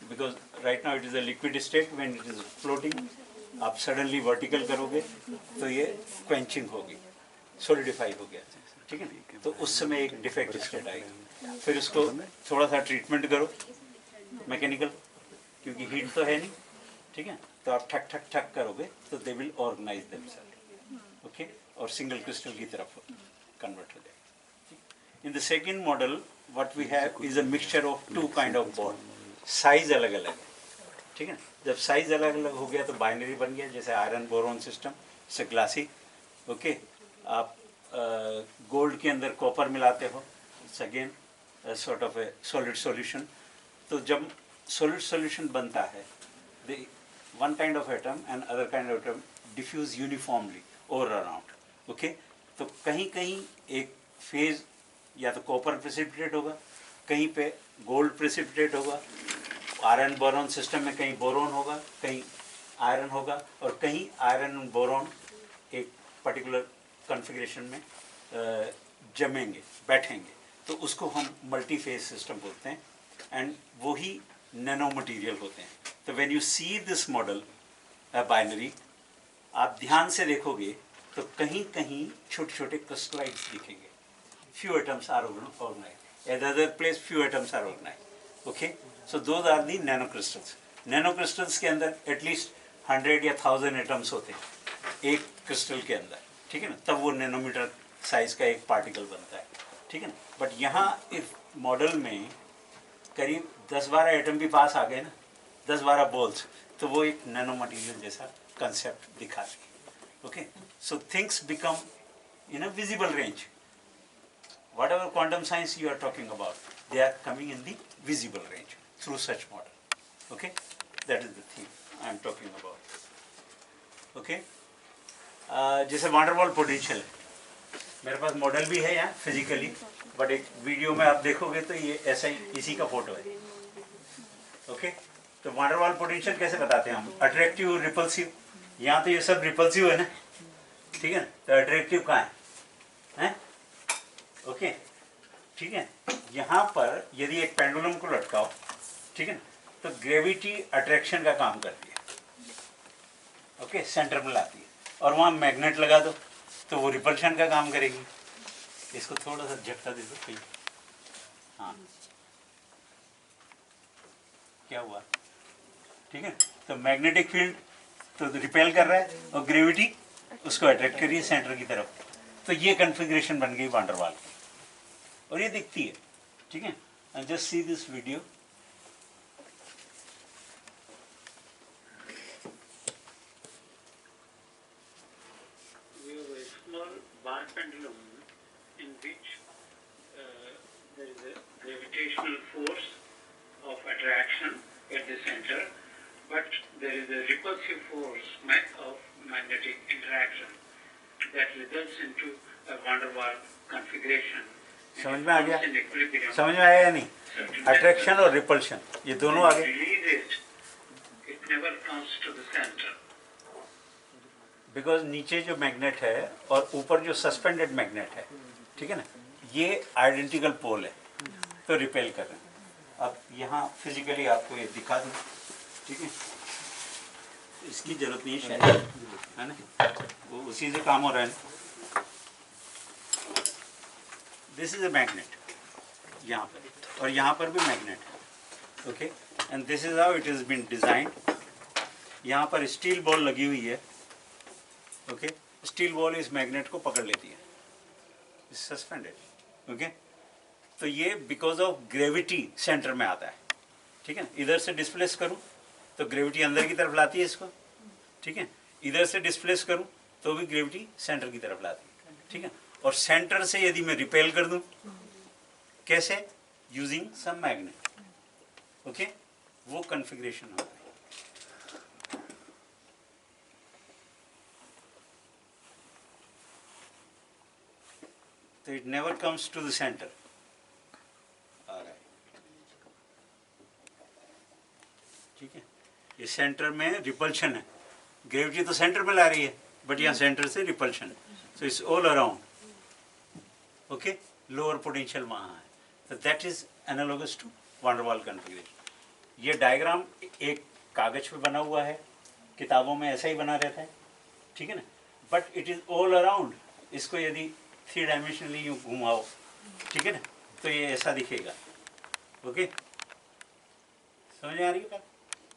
because right now it is a liquid state. When it is floating, आप suddenly vertical करोगे तो ये quenching होगी, solidify हो गया, ठीक है? तो उस समय एक defect state आएगी, फिर उसको थोड़ा सा treatment करो, mechanical, क्योंकि heat तो है नहीं, ठीक है? तो आप ठक ठक ठक करोगे तो they will organize themselves, okay? और single crystal की तरफ convert हो जाएगी. In the second model, what we have is a mixture of two kind of ball. Size अलग अलग है, ठीक है? जब साइज अलग अलग हो गया तो बाइनरी बन गया, जैसे आयरन बोरोन सिस्टम से ग्लासी, ओके? आप गोल्ड के अंदर कॉपर मिलाते हो, it's again sort of a solid solution. तो जब सॉलिड सॉल्यूशन बनता है, the one kind of atom and other kind of atom diffuse uniformly over around, okay? तो कहीं कहीं एक फेज या तो कॉपर प्रेसिपिटेट होगा, कहीं पे गोल्ड प्रेसिपिटेट होगा, आयरन बोरोन सिस्टम में कहीं बोरोन होगा, कहीं आयरन होगा, और कहीं आयरन और बोरोन एक पर्टिकुलर कॉन्फ़िगरेशन में जमेंगे, बैठेंगे. तो उसको हम मल्टी फेज सिस्टम बोलते हैं, एंड वो ही नैनो मटीरियल होते हैं. तो when you see this model binary, आप ध्यान से देखोगे तो कहीं कहीं छोटे छोटे क्रिस्टलाइट्स दिखेंगे. Few atoms are organized. At the other place, few atoms are organized. Okay? So those are the nanocrystals. Nanocrystals के अंदर at least 100 या 1000 atoms होते हैं एक क्रिस्टल के अंदर, ठीक है ना? तब वो नैनोमीटर साइज का एक पार्टिकल बनता है, ठीक है ना? बट यहाँ इस मॉडल में करीब 10-12 एटम भी पास आ गए ना, 10-12 बॉल्स, तो वो एक नैनो मटीरियल जैसा कंसेप्ट दिखाते हैं. Okay? So things become in a visible range. Whatever quantum science you are talking about, they are coming in the visible range through such model. Okay? That is the thing I am talking about. Okay? जैसे वांडरवॉल potential है, मेरे पास model भी है यहाँ physically, but एक video में आप देखोगे तो ये ऐसा ही इसी का फोटो है. ओके? तो वांडरवॉल पोटेंशियल कैसे बताते हैं हम? Attractive, repulsive. यहाँ तो ये सब रिपल्सिव है ना, ठीक है? तो अट्रैक्टिव कहाँ है? ओके, ठीक है? यहाँ पर यदि एक पेंडुलम को लटकाओ, ठीक है ना, तो ग्रेविटी अट्रैक्शन का काम करती है, ओके? सेंटर में लाती है. और वहाँ मैग्नेट लगा दो तो वो रिपल्शन का काम करेगी. इसको थोड़ा सा झटका दे दो कहीं. हाँ, क्या हुआ? ठीक है? तो मैग्नेटिक फील्ड तो रिपेल कर रहा है और ग्रेविटी उसको अट्रैक्ट कर रही है सेंटर की तरफ. तो ये कन्फिग्रेशन बन गई वांडरवाल की, और ये दिखती है, ठीक है? And just see this video. small bar pendulum in which there is a gravitational force of attraction at the center, but there is a repulsive force of magnetic interaction that results into a van der Waals configuration. समझ में आ गया? समझ में आया या नहीं? Attraction और रिपल्शन ये दोनों आ गए. It never comes to the center. Because नीचे जो मैग्नेट है और ऊपर जो सस्पेंडेड मैग्नेट है, ठीक है ना, ये आइडेंटिकल पोल है, तो रिपेल कर रहे हैं. अब यहाँ फिजिकली आपको ये दिखा दूँ, ठीक है? इसकी जरूरत नहीं है शायद, है ना? वो उसी से काम हो रहा है. दिस इज अ मैग्नेट यहाँ पर, और यहाँ पर भी मैग्नेट है. Okay? And this is how it is been designed. यहाँ पर स्टील बॉल लगी हुई है. ओके? स्टील बॉल इस मैग्नेट को पकड़ लेती है, सस्पेंडेड. ओके? तो ये बिकॉज ऑफ ग्रेविटी सेंटर में आता है, ठीक है? इधर से डिस्प्लेस करूँ तो ग्रेविटी अंदर की तरफ लाती है इसको, ठीक है? इधर से डिस्प्लेस करूँ तो भी ग्रेविटी सेंटर की तरफ लाती है, ठीक है? और सेंटर से यदि मैं रिपेल कर दूँ, कैसे? Using some magnet. ओके? वो कन्फिग्रेशन होता है. So it never comes to the center. All right. ठीक है? ये सेंटर में रिपल्शन है, ग्रेविटी तो सेंटर में ला रही है, बट यहाँ सेंटर से repulsion, so it's all around, okay, lower potential वहाँ है, तो that is analogous to van der Waals configuration. ये डायग्राम एक कागज पे बना हुआ है, किताबों में ऐसा ही बना रहता है, ठीक है ना, but it is all around. इसको यदि 3 डायमेंशनली यूँ घुमाओ, ठीक है ना, तो ये ऐसा दिखेगा, ओके, समझ में आ रही है बात,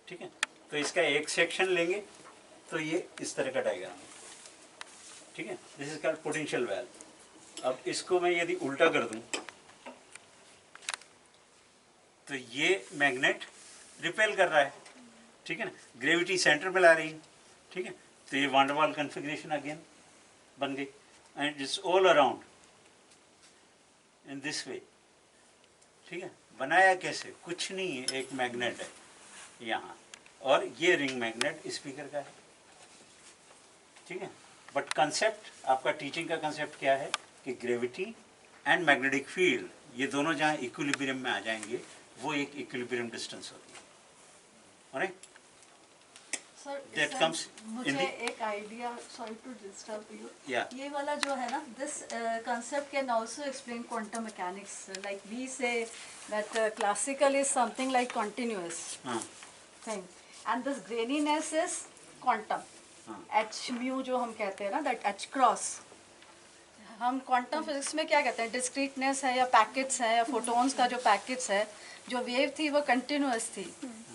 ठीक है। तो इसका एक सेक्शन लेंगे तो ये इस तरह का डायग्राम है, ठीक है, this is called potential well. अब इसको मैं यदि उल्टा कर दूं तो ये मैग्नेट रिपेल कर रहा है, ठीक है ना, ग्रेविटी सेंटर में ला रही है, ठीक है, तो ये van der Waals configuration again बन गई, and it's all around in this way, ठीक है। बनाया कैसे, कुछ नहीं है, एक मैग्नेट है यहाँ, और ये रिंग मैग्नेट स्पीकर का है, ठीक है। बट कंसेप्ट आपका टीचिंग का कंसेप्ट क्या है कि ग्रेविटी एंड मैग्नेटिक फील्ड ये दोनों जहाँ इक्विलिब्रियम में आ जाएंगे वो एक इक्विलिब्रियम डिस्टेंस होती है, ऑलराइट। सर That comes मुझे in the- एक idea, sorry to disturb you, Yeah. ये वाला जो है ना, this concept can also explain quantum mechanics, like we say that classical is something like continuous हाँ thing and this graininess is quantum, हाँ h mu जो हम कहते हैं ना, that h cross, हम क्वांटम फिजिक्स में क्या कहते हैं, डिस्क्रीटनेस है या पैकेट्स है, या फोटॉन्स का जो पैकेट्स है, जो वेव थी वो कंटिन्यूअस थी,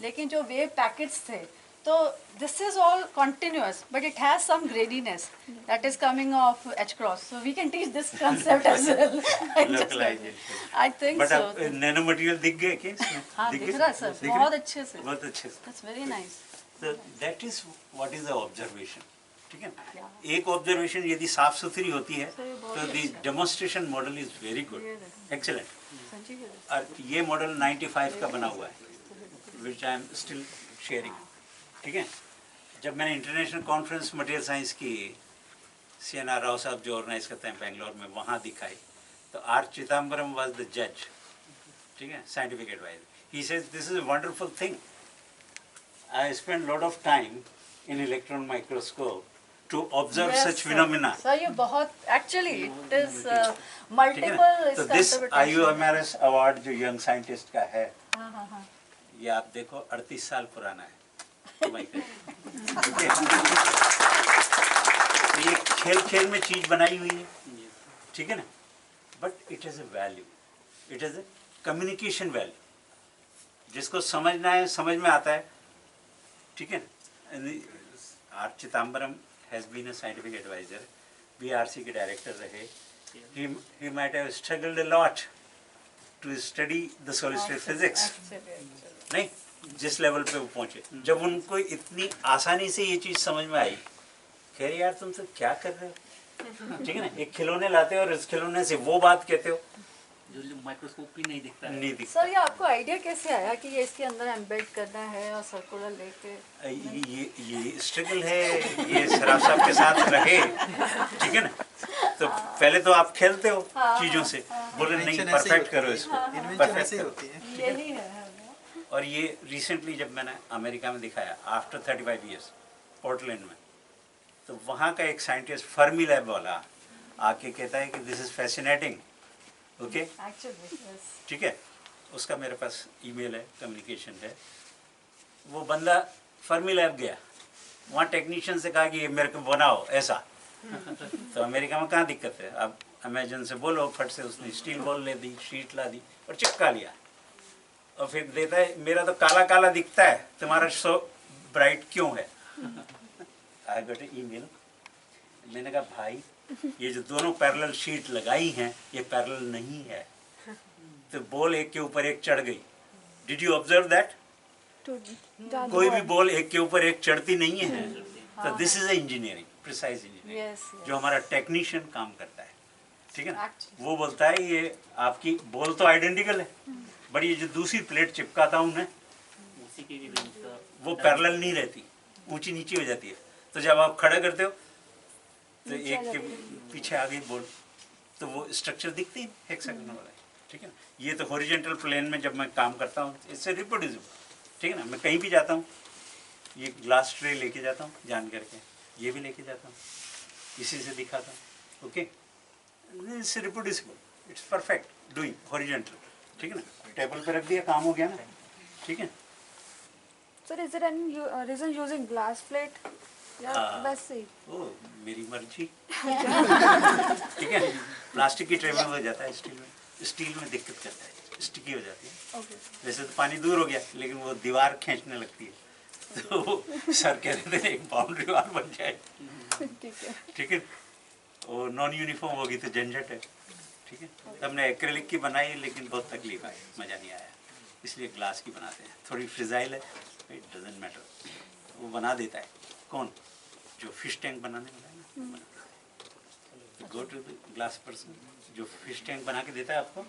लेकिन जो वेव पैकेट्स थे, तो this is all continuous but it has some graininess that is coming of H cross, so we can teach this concept as well, I think but so. अब nano material दिख गए क्या इसमें? हाँ दिख दिख गए? रहा है सर, दिख रहे? बहुत अच्छे से, बहुत अच्छे से। That's very nice. तो that is what is the observation, ठीक है ना। Yeah. एक ऑब्जर्वेशन यदि साफ सुथरी होती है So ये बहुत तो दी अच्छा है। Demonstration model is very good, ये एक्सीलेंट। संजीव है। और ये मॉडल 95 का बना हुआ है, विच आई एम स्टिल शेयरिंग, ठीक है। जब मैंने इंटरनेशनल कॉन्फ्रेंस मटेरियल साइंस की CNR राव साहब जो ऑर्गेनाइज करते हैं बेंगलोर में, वहाँ दिखाई, तो आर चिदम्बरम वाज द जज, ठीक है, scientific adviser. He says this is a wonderful thing, I spend lot of time in electron microscope to observe Yes, such sir. Phenomena, sir ये बहुत एक्चुअली इट इज ठीक है मल्टीपल ना। तो this IUMRS award जो young scientist का है, हाँ हाँ हाँ, ये आप देखो 38 साल पुराना है, ठीक है। तो ये खेल खेल में चीज बनाई हुई है, ठीक है ना, but it is a value, it is a communication value, जिसको समझना है समझ में आता है, ठीक है ना। R Chidambaram has been a scientific adviser, BRC के डायरेक्टर रहे, he might have struggled a lot to study the solid state physics, नहीं, जिस लेवल पे वो पहुंचे, जब उनको इतनी आसानी से ये चीज समझ में आई, कह रहे यार तुम सब क्या कर रहे हो, ठीक है ना, एक खिलौने लाते हो और इस खिलौने से वो बात कहते हो, जो माइक्रोस्कोप भी नहीं दिखता है। नहीं दिखता। सर ये आपको आइडिया कैसे आया कि ये इसके अंदर एम्बेड करना है और सर्कुलर लेके? ये स्ट्रगल है, ये सराफ साहब के साथ रहे, ठीक है ना। तो पहले तो आप खेलते हो चीजों से, बोले नहीं Invention ऐसे ही परफेक्ट होती करो है। इसको, इन्वेंशन परफेक्ट ऐसे ही करो। होती है। यही है। और ये रिसेंटली जब मैंने अमेरिका में दिखाया आफ्टर 35 ईयर्स पोर्टलैंड में, तो वहाँ का एक साइंटिस्ट फर्मी लैब वाला आके कहता है कि this is fascinating, okay, actually yes, ठीक है। उसका मेरे पास ईमेल है, कम्युनिकेशन है। वो बंदा फर्मी लैब गया, वहाँ टेक्नीशियन से कहा कि ये मेरे को बनाओ ऐसा, तो अमेरिका में कहाँ दिक्कत है, अब अमेजन से बोलो, फट से उसने स्टील बॉल ले दी, शीट ला दी और चिपका लिया, और फिर देता है मेरा तो काला काला दिखता है, तुम्हारा सो ब्राइट क्यों है। आई गॉट ए ईमेल, मैंने कहा भाई ये जो दोनों पैरेलल शीट लगाई हैं ये पैरेलल नहीं है, तो बॉल एक के ऊपर एक चढ़ गई। Did you observe that? कोई भी बॉल एक के ऊपर एक चढ़ती नहीं है। तो this is engineering, precise engineering, yes जो हमारा टेक्नीशियन काम करता है, ठीक है ना। Actually. वो बोलता है ये आपकी बॉल तो आइडेंटिकल है, बट ये जो दूसरी प्लेट चिपकाता हूँ मैं, उसी की भी का वो पैरेलल नहीं रहती, ऊंची नीची हो जाती है। तो जब आप खड़ा करते हो तो एक के पीछे आ गई बॉल, तो वो स्ट्रक्चर दिखती है हेक्सागोनल वाला, ठीक है ना। ये तो हॉरिजॉन्टल प्लेन में जब मैं काम करता हूँ इससे रिप्रोड्यूसिबल, ठीक है ना। मैं कहीं भी जाता हूँ ये ग्लास ट्रे लेके जाता हूँ जान करके, ये भी लेके जाता हूँ, इसी से दिखाता हूँ। Okay, it's reproducible, it's perfect doing horizontal, ठीक है ना, टेबल पे रख दिया, काम हो गया ना, ठीक है। Sir, is there any reason using glass plate? या वैसे ही? ओ मेरी मर्जी। ठीक है, प्लास्टिक की ट्रे में हो जाता है, स्टील में दिक्कत करता है, स्टिकी हो जाती है। Okay. वैसे तो पानी दूर हो गया, लेकिन वो दीवार खींचने लगती है, तो सर कह रहे थे एक बाउंड्री वाल बन जाए, ठीक है। ठीक है। वो नॉन यूनिफॉर्म होगी तो झंझट है, ठीक है। तो हमने एक्रेलिक की बनाई, लेकिन बहुत तकलीफ आई, मज़ा नहीं आया, इसलिए ग्लास की बनाते हैं। थोड़ी फ्रिजाइल है, इट डजेंट मैटर, वो बना देता है। कौन? जो फिश टैंक बनाने वाला है ना, go to the glass person, जो फिश टैंक बना के देता है आपको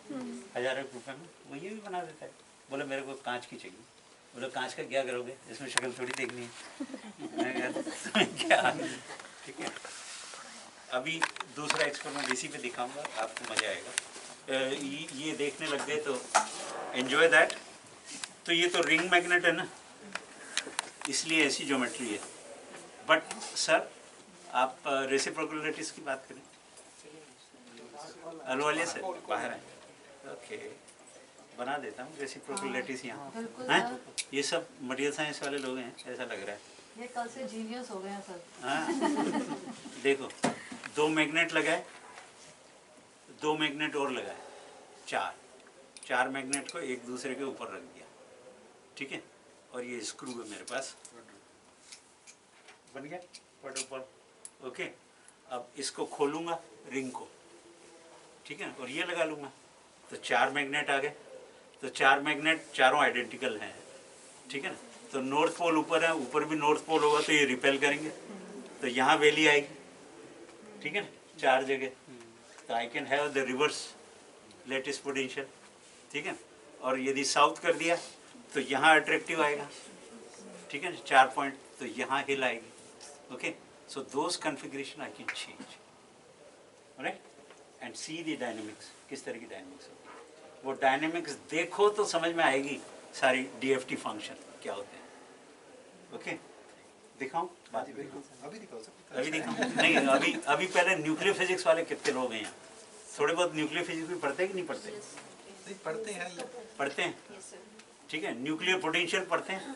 1000 रुपये में, वो ये भी बना देता है। बोले मेरे को कांच की चाहिए, बोले कांच का क्या करोगे, इसमें शक्ल थोड़ी देखनी है। मैंने कहा क्या, ठीक है। अभी दूसरा एक्सपेरिमेंट इसी पे दिखाऊंगा, आपको मज़ा आएगा। ये देखने लग गए तो एंजॉय दैट। तो ये तो रिंग मैग्नेट है ना, इसलिए ऐसी ज्योमेट्री है। बट सर आप रेसिप्रोकल की बात करें, अलवालिया से बाहर है, ओके, बना देता हूँ रेसिप्रोकल लैटिस यहाँ हैं। ये सब मटेरियल साइंस वाले लोग हैं, ऐसा लग रहा है। ये कल से जीनियस हो गए हैं सर। हाँ, देखो 2 मैग्नेट लगाए, 2 मैग्नेट और लगाए, 4 मैग्नेट को एक दूसरे के ऊपर रख दिया, ठीक है। और ये स्क्रू है मेरे पास, बन गया वाटरफॉल, ओके। अब इसको खोलूँगा रिंग को, ठीक है, और ये लगा लूँगा, तो 4 मैग्नेट आ गए। तो 4 मैग्नेट चारों आइडेंटिकल हैं, ठीक है ना। तो नॉर्थ पोल ऊपर है, ऊपर भी नॉर्थ पोल होगा, तो ये रिपेल करेंगे, तो यहाँ वैली आएगी, ठीक है ना, 4 जगह। तो I can have the reverse lattice potential, ठीक है। और यदि साउथ कर दिया तो यहाँ अट्रैक्टिव आएगा, ठीक है ना, 4 पॉइंट, तो यहाँ हिल आएगी, okay. So those configuration I can change, right, and see the dynamics, किस तरह की डायनेमिक्स होती है। वो डायनेमिक्स देखो तो समझ में आएगी सारी डीएफटी फंक्शन क्या होते हैं, ओके। दिखाऊं बात, अभी दिखाओ सर। अभी दिखाऊं नहीं, अभी पहले न्यूक्लियर फिजिक्स वाले कितने लोग हैं यहाँ, थोड़े बहुत न्यूक्लियर फिजिक्स भी पढ़ते हैं कि नहीं पढ़ते? नहीं पढ़ते हैं, पढ़ते हैं, ठीक है। न्यूक्लियर पोटेंशियल पढ़ते हैं।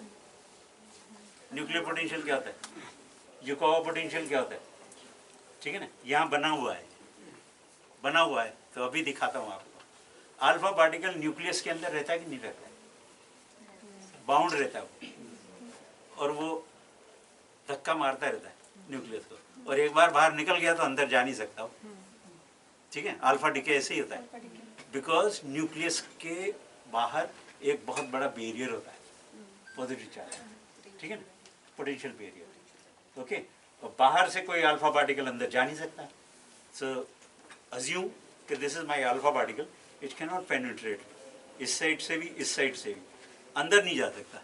न्यूक्लियर पोटेंशियल क्या होता है, युकोवा पोटेंशियल क्या होता है, ठीक है ना, यहाँ बना हुआ है, तो अभी दिखाता हूँ आपको। अल्फा पार्टिकल न्यूक्लियस के अंदर रहता है कि नहीं रहता है, बाउंड रहता है वो, और वो धक्का मारता रहता है न्यूक्लियस को, और एक बार बाहर निकल गया तो अंदर जा नहीं सकता वो, ठीक है। अल्फा डिके ऐसे ही होता है, बिकॉज न्यूक्लियस के बाहर एक बहुत बड़ा बैरियर होता है, पॉजिटिव चार्ज, ठीक है ना, पोटेंशियल बैरियर, ओके। और बाहर से कोई अल्फा पार्टिकल अंदर जा नहीं सकता। सो अज्यूम कि this is my alpha particle, it can not penetrate, इस साइड से भी इस साइड से भी अंदर नहीं जा सकता,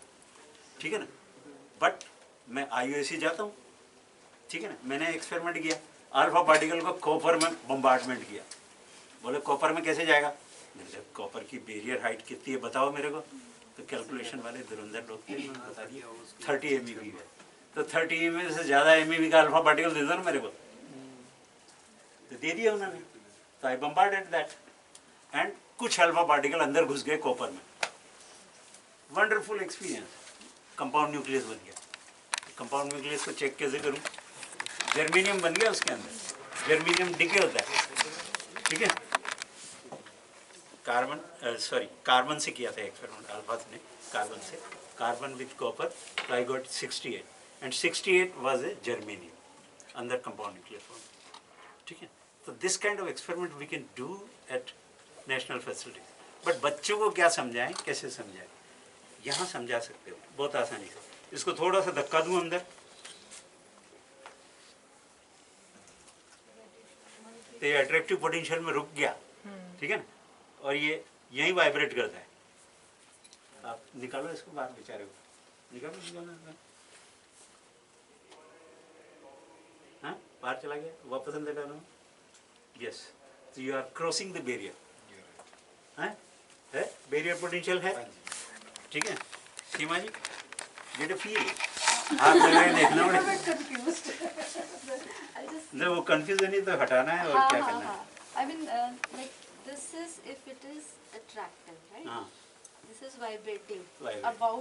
ठीक है ना। बट मैं IUAC जाता हूँ, ठीक है ना। मैंने एक्सपेरिमेंट किया, अल्फा पार्टिकल को कॉपर में बम्बार्डमेंट किया। बोले कॉपर में कैसे जाएगा, कॉपर की बैरियर हाइट कितनी है बताओ मेरे को। तो कैलकुलेशन वाले धुरंधर लोग थे, उन्होंने बता दिया 30 MeV है। तो 30 MeV से ज़्यादा MeV का अल्फा पार्टिकल दे दो ना मेरे को, तो दे दिया उन्होंने। तो आई बम्बार्डेड दैट, एंड कुछ अल्फा पार्टिकल अंदर घुस गए कॉपर में। वंडरफुल एक्सपीरियंस, कंपाउंड न्यूक्लियस बन गया। कंपाउंड न्यूक्लियस को चेक कैसे करूं, जर्मेनियम बन गया उसके अंदर, जर्मेनियम डिके होता है, ठीक है। कार्बन से किया था एक्सपेरिमेंट, अल्फा ने कार्बन से, कार्बन विद कॉपर, तो I got 68, and 68 was a germanium अंदर कंपाउंड न्यूक्लियर फॉर्म, ठीक है। तो this kind of experiment we can do at national facilities. But बच्चों को क्या समझाएं, कैसे समझाएं, यहाँ समझा सकते हो बहुत आसानी से। इसको थोड़ा सा धक्का दूं अंदर, तो ये अट्रैक्टिव पोटेंशियल में रुक गया, ठीक है ना, और ये यहीं वाइब्रेट करता है। आप निकालो इसको बाहर, बेचारे को निकालो, हाँ बाहर चला गया, वापस अंदर डालो। यस, तो you are crossing the barrier, है बैरियर पोटेंशियल है, ठीक है। सीमा जी, गेट अ फील, हाथ लगा के देखना पड़ेगा। confused. I just नहीं वो कंफ्यूजन ही तो हटाना है और क्या करना है। I mean, like this is if it is attractive, right? हाँ This is vibrating Vibrating. about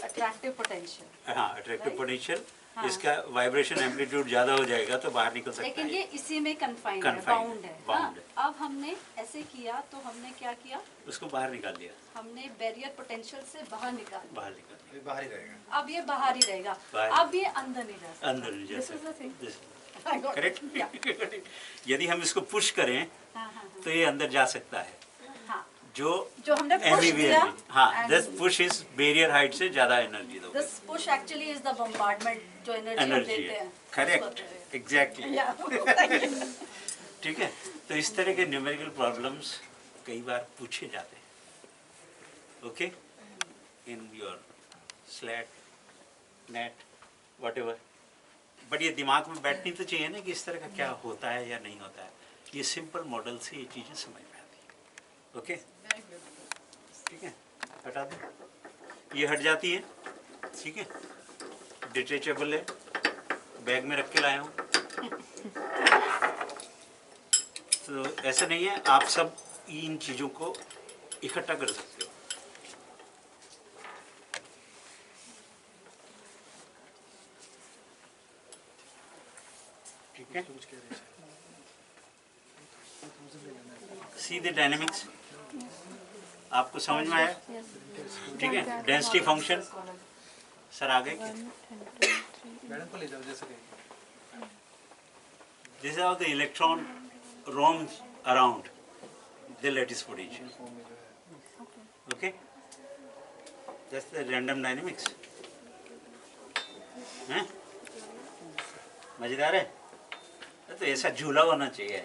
attractive potential. हाँ अट्रैक्टिव Right? पोटेंशियल, हाँ। इसका वाइब्रेशन एम्पलीट्यूड ज़्यादा हो जाएगा तो बाहर निकल सकता लेकिन है। ये इसी में confined है, Confined bound है, है। bound हाँ, है। अब हमने ऐसे किया तो हमने क्या किया? उसको बाहर निकाल दिया, हमने बैरियर पोटेंशियल से बाहर निकाल दिया। बाहर निकाल दिया, ये बाहर ही रहेगा। अब ये बाहर ही रहेगा, बाहर। अब ये अंदर नहीं जा सकता। अंदर नहीं जा This is the thing. सकता। I got it. करेक्ट। यदि हम इसको पुश करें हाँ, हाँ, तो ये अंदर जा सकता है। हाँ। जो जो हमने push किया, हाँ, and this push is barrier height से ज़्यादा एनर्जी दोगे। This push actually is the bombardment जो एनर्जी हम एनर्जी देते है, हैं। Correct, exactly. Yeah. ठीक है, तो इस तरह के न्यूमेरिकल प्रॉब्लम्स कई बार पूछे जाते हैं। Okay, in your slate net whatever, but ये दिमाग में बैठनी तो चाहिए ना कि इस तरह का क्या होता है या नहीं होता है। ये सिंपल मॉडल से ये चीज़ें समझ में आती हैं। ओके, ठीक है, हटा दो, ये हट जाती है। ठीक है, डिटेचेबल है, बैग में रख के लाया हूँ। तो ऐसा नहीं है, आप सब इन चीज़ों को इकट्ठा कर सकते हो। ठीक है, सी द डायनेमिक्स आपको समझ में आया? ठीक है, डेंसिटी फंक्शन सर आगे क्या? मैडम को ले जाओ जैसे कहेंगे। This is how the electron roams around the lattice potential. Okay? That's the random dynamics. हैं? मजेदार है? तो ऐसा झूला होना चाहिए।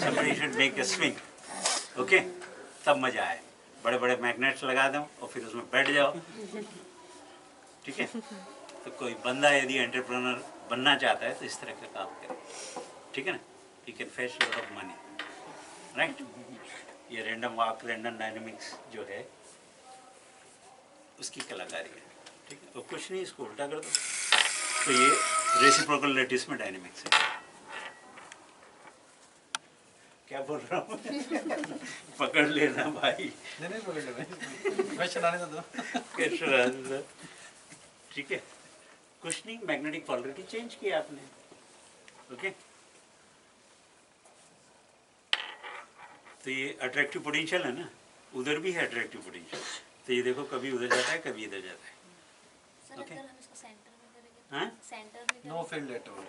Somebody should make a swing. Okay? तब मजा आए। बड़े बड़े मैग्नेट्स लगा दो और फिर उसमें बैठ जाओ। ठीक है? तो कोई बंदा यदि एंटरप्रेन्योर बनना चाहता है तो इस तरह का काम करे। ठीक है ना? You can fetch a lot of money, right? ये रैंडम वॉक, रैंडम डायनेमिक्स जो है उसकी कलाकारी है। ठीक है, और कुछ नहीं, इसको उल्टा कर दो तो ये रेसिप्रोकल लैटिस में डायनेमिक्स है। क्या बोल रहा हूँ? पकड़ लेना भाई। नहीं पकड़ ले भाई, क्वेश्चन आने तो दो। कैसे आने दो? ठीक है, कुछ नहीं, मैग्नेटिक पोलैरिटी चेंज किया आपने। ओके, तो ये अट्रैक्टिव पोटेंशियल है ना, उधर भी है अट्रैक्टिव पोटेंशियल। तो ये देखो कभी उधर जाता है, कभी इधर जाता है। Sir Okay. अगर हम इसको सेंटर में करेंगे, हाँ? सेंटर में know field at all.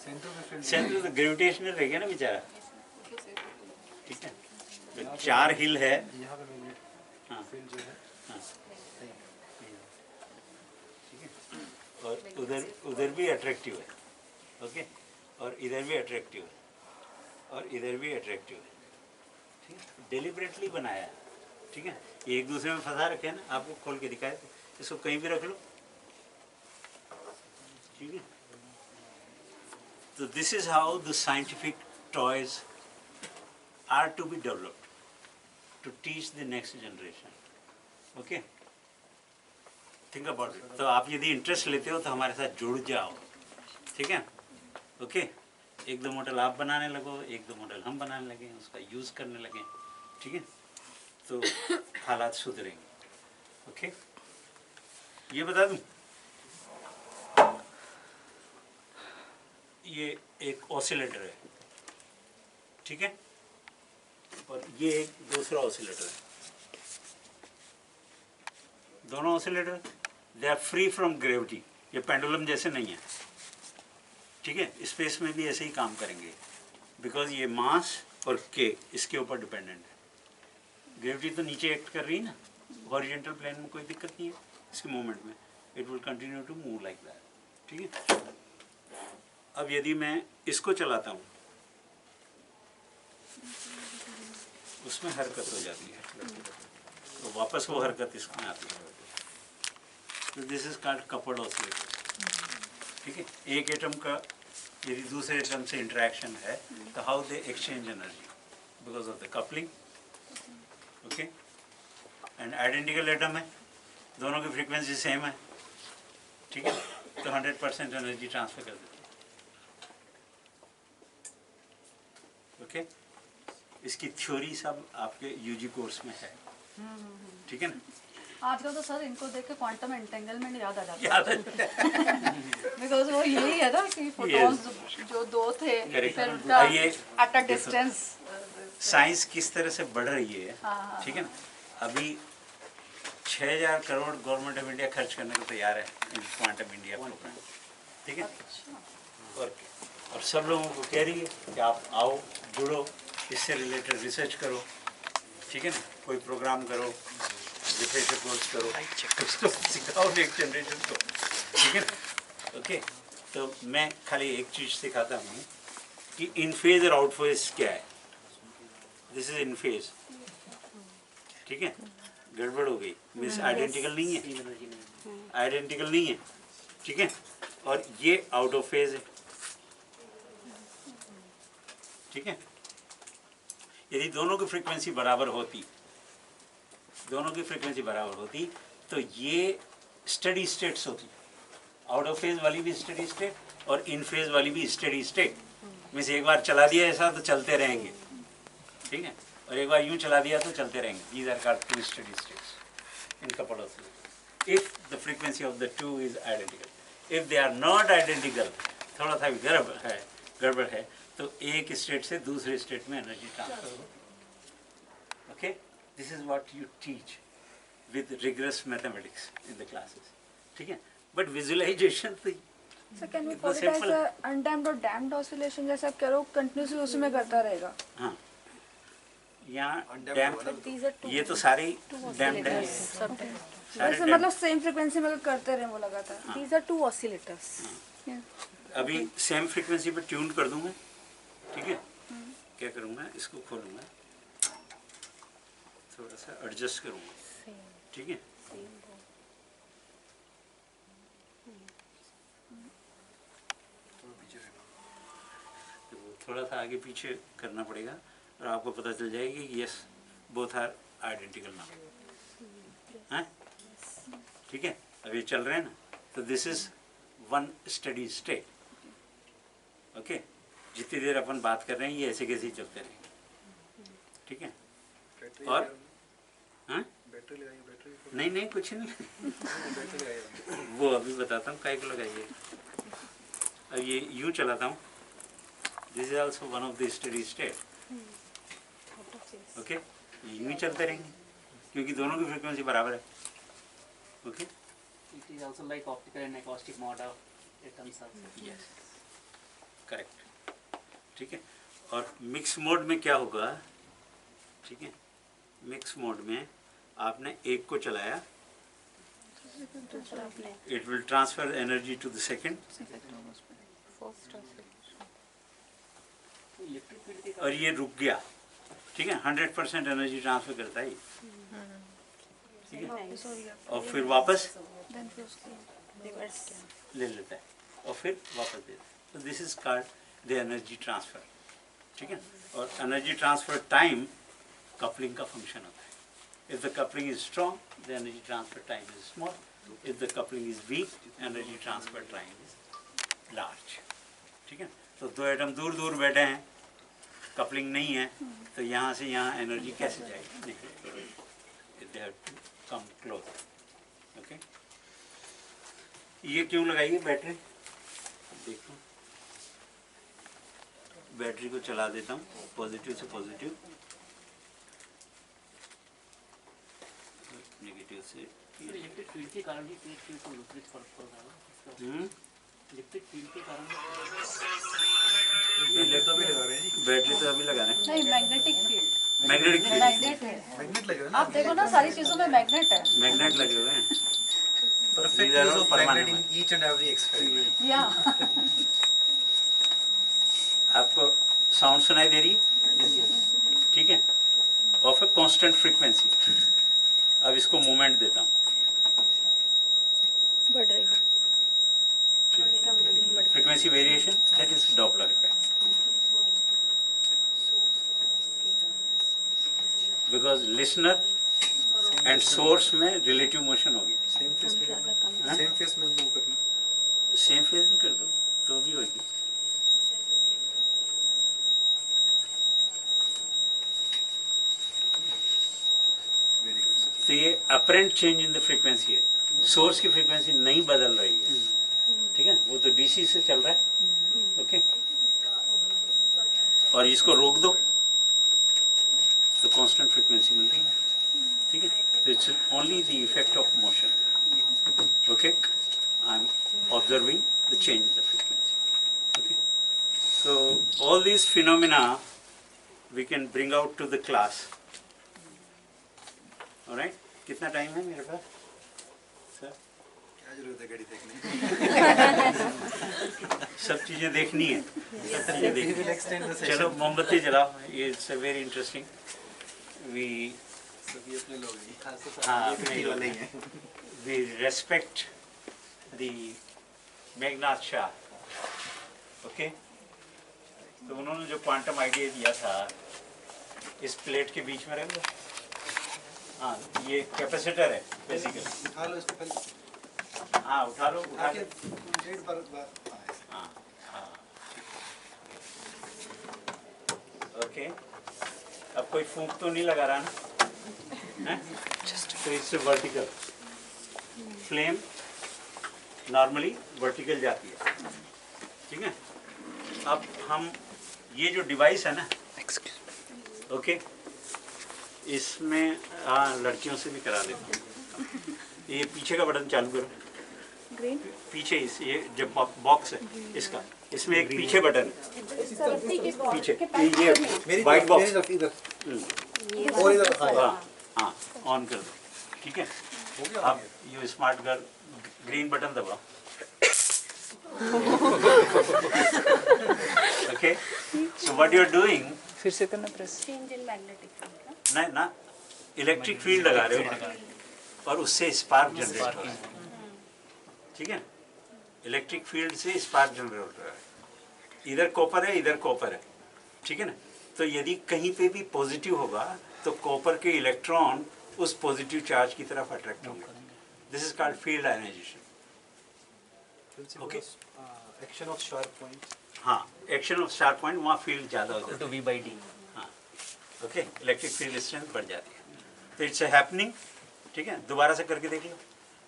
Centre में फील्ड। सेंटर तो ग्रेविटेशनल रहेगा ना बेचारा। ठीक है, तो 4 हिल है। यहाँ पे मैग्नेट हाँ, फील्ड जो है हाँ, ठीक है, और उधर भी अट्रैक्टिव है। ओके, और इधर भी अट्रैक्टिव है, और इधर भी अट्रैक्टिव है। ठीक है, डेलिबरेटली बनाया है। ठीक है, ये एक दूसरे में फंसा रखे हैं ना, आपको खोल के दिखाए थे, इसको कहीं भी रख लो। ठीक है, तो this is how the scientific toys are to be developed to teach the next generation. Okay, think about it. तो आप यदि इंटरेस्ट लेते हो तो हमारे साथ जुड़ जाओ। ठीक है, ओके, एक दो मॉडल आप बनाने लगो, एक दो मॉडल हम बनाने लगे, उसका यूज़ करने लगे। ठीक है, तो हालात सुधरेंगे। ओके, ये बता दूं, ये एक ऑसिलेटर है। ठीक है, और ये एक दूसरा ऑसिलेटर है। दोनों oscillator they are free from gravity. ये पेंडुलम जैसे नहीं है। ठीक है, स्पेस में भी ऐसे ही काम करेंगे, बिकॉज ये मास और के इसके ऊपर डिपेंडेंट है। ग्रेविटी तो नीचे एक्ट कर रही है ना, हॉरिजॉन्टल प्लेन में कोई दिक्कत नहीं है इसके मूवमेंट में, it will continue to move like that. ठीक है, अब यदि मैं इसको चलाता हूँ उसमें हरकत हो जाती है, तो वापस वो हरकत इसमें आती है। तो this is called coupled oscillator. ठीक है, एक एटम का यदि दूसरे एटम से इंटरेक्शन है तो how they exchange energy because of the coupling. Okay, and identical atom है, दोनों की फ्रीक्वेंसी सेम है, ठीक है, तो 100% एनर्जी ट्रांसफर कर देती है। ओके, इसकी थ्योरी सब आपके यूजी कोर्स में है, ठीक है ना। आजकल तो सर इनको देख के क्वांटम एंटेंगलमेंट याद आ जाता याद है बिकॉज वो यही है ना कि फोटॉन्स जो दो थे Correct. फिर उनका ये एट अ डिस्टेंस साइंस किस तरह से बढ़ रही है, हाँ। ठीक है ना। अभी 6,000 करोड़ गवर्नमेंट ऑफ इंडिया खर्च करने को तैयार है इन क्वांटम इंडिया प्रोग्राम, ठीक है। और सब लोगों को कह रही है कि आप आओ, जुड़ो, इससे रिलेटेड रिसर्च करो, ठीक है ना। कोई प्रोग्राम करो, रिफ्रेशर कोर्स करो, उसको सिखाओ नेक्स्ट जनरेशन को, ठीक है ना। ओके, तो मैं खाली एक चीज़ सिखाता हूँ कि इन फेज और आउट फेज क्या है। दिस इज इन फेज, ठीक है। गड़बड़ हो गई, मीन्स आइडेंटिकल नहीं है, आइडेंटिकल नहीं है, ठीक है। और ये आउट ऑफ फेज है, ठीक है। यदि दोनों की फ्रीक्वेंसी बराबर होती, दोनों की फ्रीक्वेंसी बराबर होती तो ये स्टडी स्टेट्स होती। आउट ऑफ फेज वाली भी स्टडी स्टेट और इन फेज वाली भी स्टडी स्टेट। मीन्स एक बार चला दिया ऐसा तो चलते रहेंगे, ठीक है। और एक बार यूं चला दिया तो चलते रहेंगे। These are called two steady states in couple of phase if the frequency of the two is identical. If they are not identical, थोड़ा सा भी गड़बड़ है तो एक स्टेट से दूसरे स्टेट में एनर्जी ट्रांसफर हो। Okay, this is what you teach with rigorous mathematics in the classes, ठीक है। बट विजुअलाइजेशन तो सर कैन वी इतना कॉल इट एज simple है। अनडैम्प्ड और डैम्प्ड ऑसिलेशन, जैसे आप कह रहे हो कंटिन्यूसली उसी में करता रहेगा। हाँ, यहाँ Undammed डैम्प, ये तो सारे डैम्प्ड है, सारे वैसे मतलब सेम फ्रीक्वेंसी में अगर करते रहे वो लगातार। These are two oscillators. अभी सेम फ्रीक्वेंसी पे ट्यून कर दूँ मैं, ठीक है। क्या करूँगा, इसको खोलूँगा, थोड़ा सा एडजस्ट करूँगा, ठीक है। तो थोड़ा सा आगे पीछे करना पड़ेगा और आपको पता चल जाएगी कि yes both are identical now, हैं, ठीक है। अब ये चल रहे हैं ना, तो this is one steady state. Okay, जितनी देर अपन बात कर रहे हैं ये ऐसे कैसे ही चलते रहेंगे, ठीक है। और हाँ, बैटरी लगाइए, बैटरी नहीं कुछ नहीं बैटरी लगाइए। वो अभी बताता हूँ काय को लगाइए। अब ये यूं चलाता हूँ, this is also one of the steady state. Okay, ये यूं ही चलते रहेंगे क्योंकि दोनों की फ्रीक्वेंसी बराबर है। Okay, It is also like optical and acoustic mode of atoms also. Yes, correct, ठीक है। और मिक्स मोड में क्या होगा, ठीक है। मिक्स मोड में आपने एक को चलाया, it will transfer energy to the second, electric field के और ये रुक गया, ठीक है। 100% एनर्जी ट्रांसफर करता है ये, ठीक है। और फिर वापस ले लेता है और फिर वापस दे देता है। तो this is called the energy transfer, ठीक है। और एनर्जी ट्रांसफर टाइम कपलिंग का फंक्शन होता है। If the coupling is strong the energy transfer time is small, if the coupling is weak energy transfer time is large, ठीक है। तो दो एटम दूर दूर बैठे हैं, कपलिंग नहीं है, तो यहाँ से यहाँ एनर्जी कैसे जाएगी, नहीं, they have to come close. Okay, ये क्यों लगाई है बैटरी, देखो बैटरी को चला देता हूँ पॉजिटिव से पॉजिटिव, नेगेटिव से। इलेक्ट्रिक फील्ड के कारण ही प्लेट फील्ड को विपरीत फर्क पड़ रहा है। इलेक्ट्रिक फील्ड के कारण तो भी लगा रहे हैं जी, बैटरी तो अभी लगा रहे हैं। नहीं, magnetic field, magnetic field, magnet है। मैग्नेट लगे हुए हैं ना। आप देखो ना सारी चीजों में मैग्नेट है। मैग्नेट लगे हुए हैं। Perfect These are use all of magnet in permanent. Each and every experiment. या आपको साउंड सुनाई दे रही है, ठीक है, ऑफ ए कांस्टेंट फ्रीक्वेंसी। अब इसको मूवमेंट देता हूँ, बढ़ रही है। Frequency variation, that is Doppler effect, because listener and source में रिलेटिव मोशन हो गया। सेम फेस में मूव करना। सेम फेज में कर दो तो भी होगी। तो ये apparent change in the frequency है, सोर्स की फ्रीक्वेंसी नहीं बदल रही है, ठीक है, वो तो डीसी से चल रहा है, ओके। और इसको रोक दो तो कांस्टेंट फ्रीक्वेंसी मिल रही है, ठीक है। तो it's only the effect of motion, okay. I am observing the change in the frequency, okay. So all these phenomena we can bring out to the class. All right? कितना time है मेरे पास? Sir? क्या जरूरत है घड़ी देखने की? सब चीजें देखनी है, सब चीजें देखनी है। चलो मोमबत्ती जलाओ, ये इट्स वेरी इंटरेस्टिंग। वी सभी अपने लोग हैं, खास तो हाँ ये वाले ही हैं। We respect the Meghnad Saha, okay. तो उन्होंने जो क्वांटम आइडिया दिया था, इस प्लेट के बीच में रख दो। हाँ, ये कैपेसिटर है बेसिकली। उठा लो इसको पहले। हाँ उठा लो, उठा आके लो। डेढ़ पर हाँ हाँ ओके। अब कोई फूंक तो नहीं लगा रहा ना, हैं? तो इससे वर्टिकल फ्लेम नॉर्मली वर्टिकल जाती है, ठीक है। अब हम ये जो डिवाइस है ना, ओके, इसमें लड़कियों से भी करा देता हूँ। ये पीछे का बटन चालू करो, पीछे इस ये जो बॉक्स है इसका, इसमें एक पीछे बटन है, पीछे ये वाइट बॉक्स, और इधर हाँ हाँ ऑन कर दो, ठीक है। अब ये स्मार्ट गर्ल ग्रीन बटन दबाओ, okay, so what you are doing, फिर से करना press. Change in magnetic field. ना ना इलेक्ट्रिक फील्ड लगा रहे हो और उससे स्पार्क जनरेट हो रहा है, ठीक है। इलेक्ट्रिक फील्ड से स्पार्क जनरेट हो रहा है, इधर कॉपर है, इधर कॉपर है, ठीक है ना। तो यदि कहीं पे भी पॉजिटिव होगा तो कॉपर के इलेक्ट्रॉन उस पॉजिटिव चार्ज की तरफ अट्रैक्ट होंगे। This is called field ionization, okay. Action of sharp point. हाँ, एक्शन ऑफ शार्प पॉइंट, वहाँ फील्ड ज़्यादा हो जाती है, तो V/D। हाँ ओके, इलेक्ट्रिक फील्ड स्ट्रेंथ बढ़ जाती है। तो इट्स हैपनिंग, ठीक है। दोबारा से करके देख लो,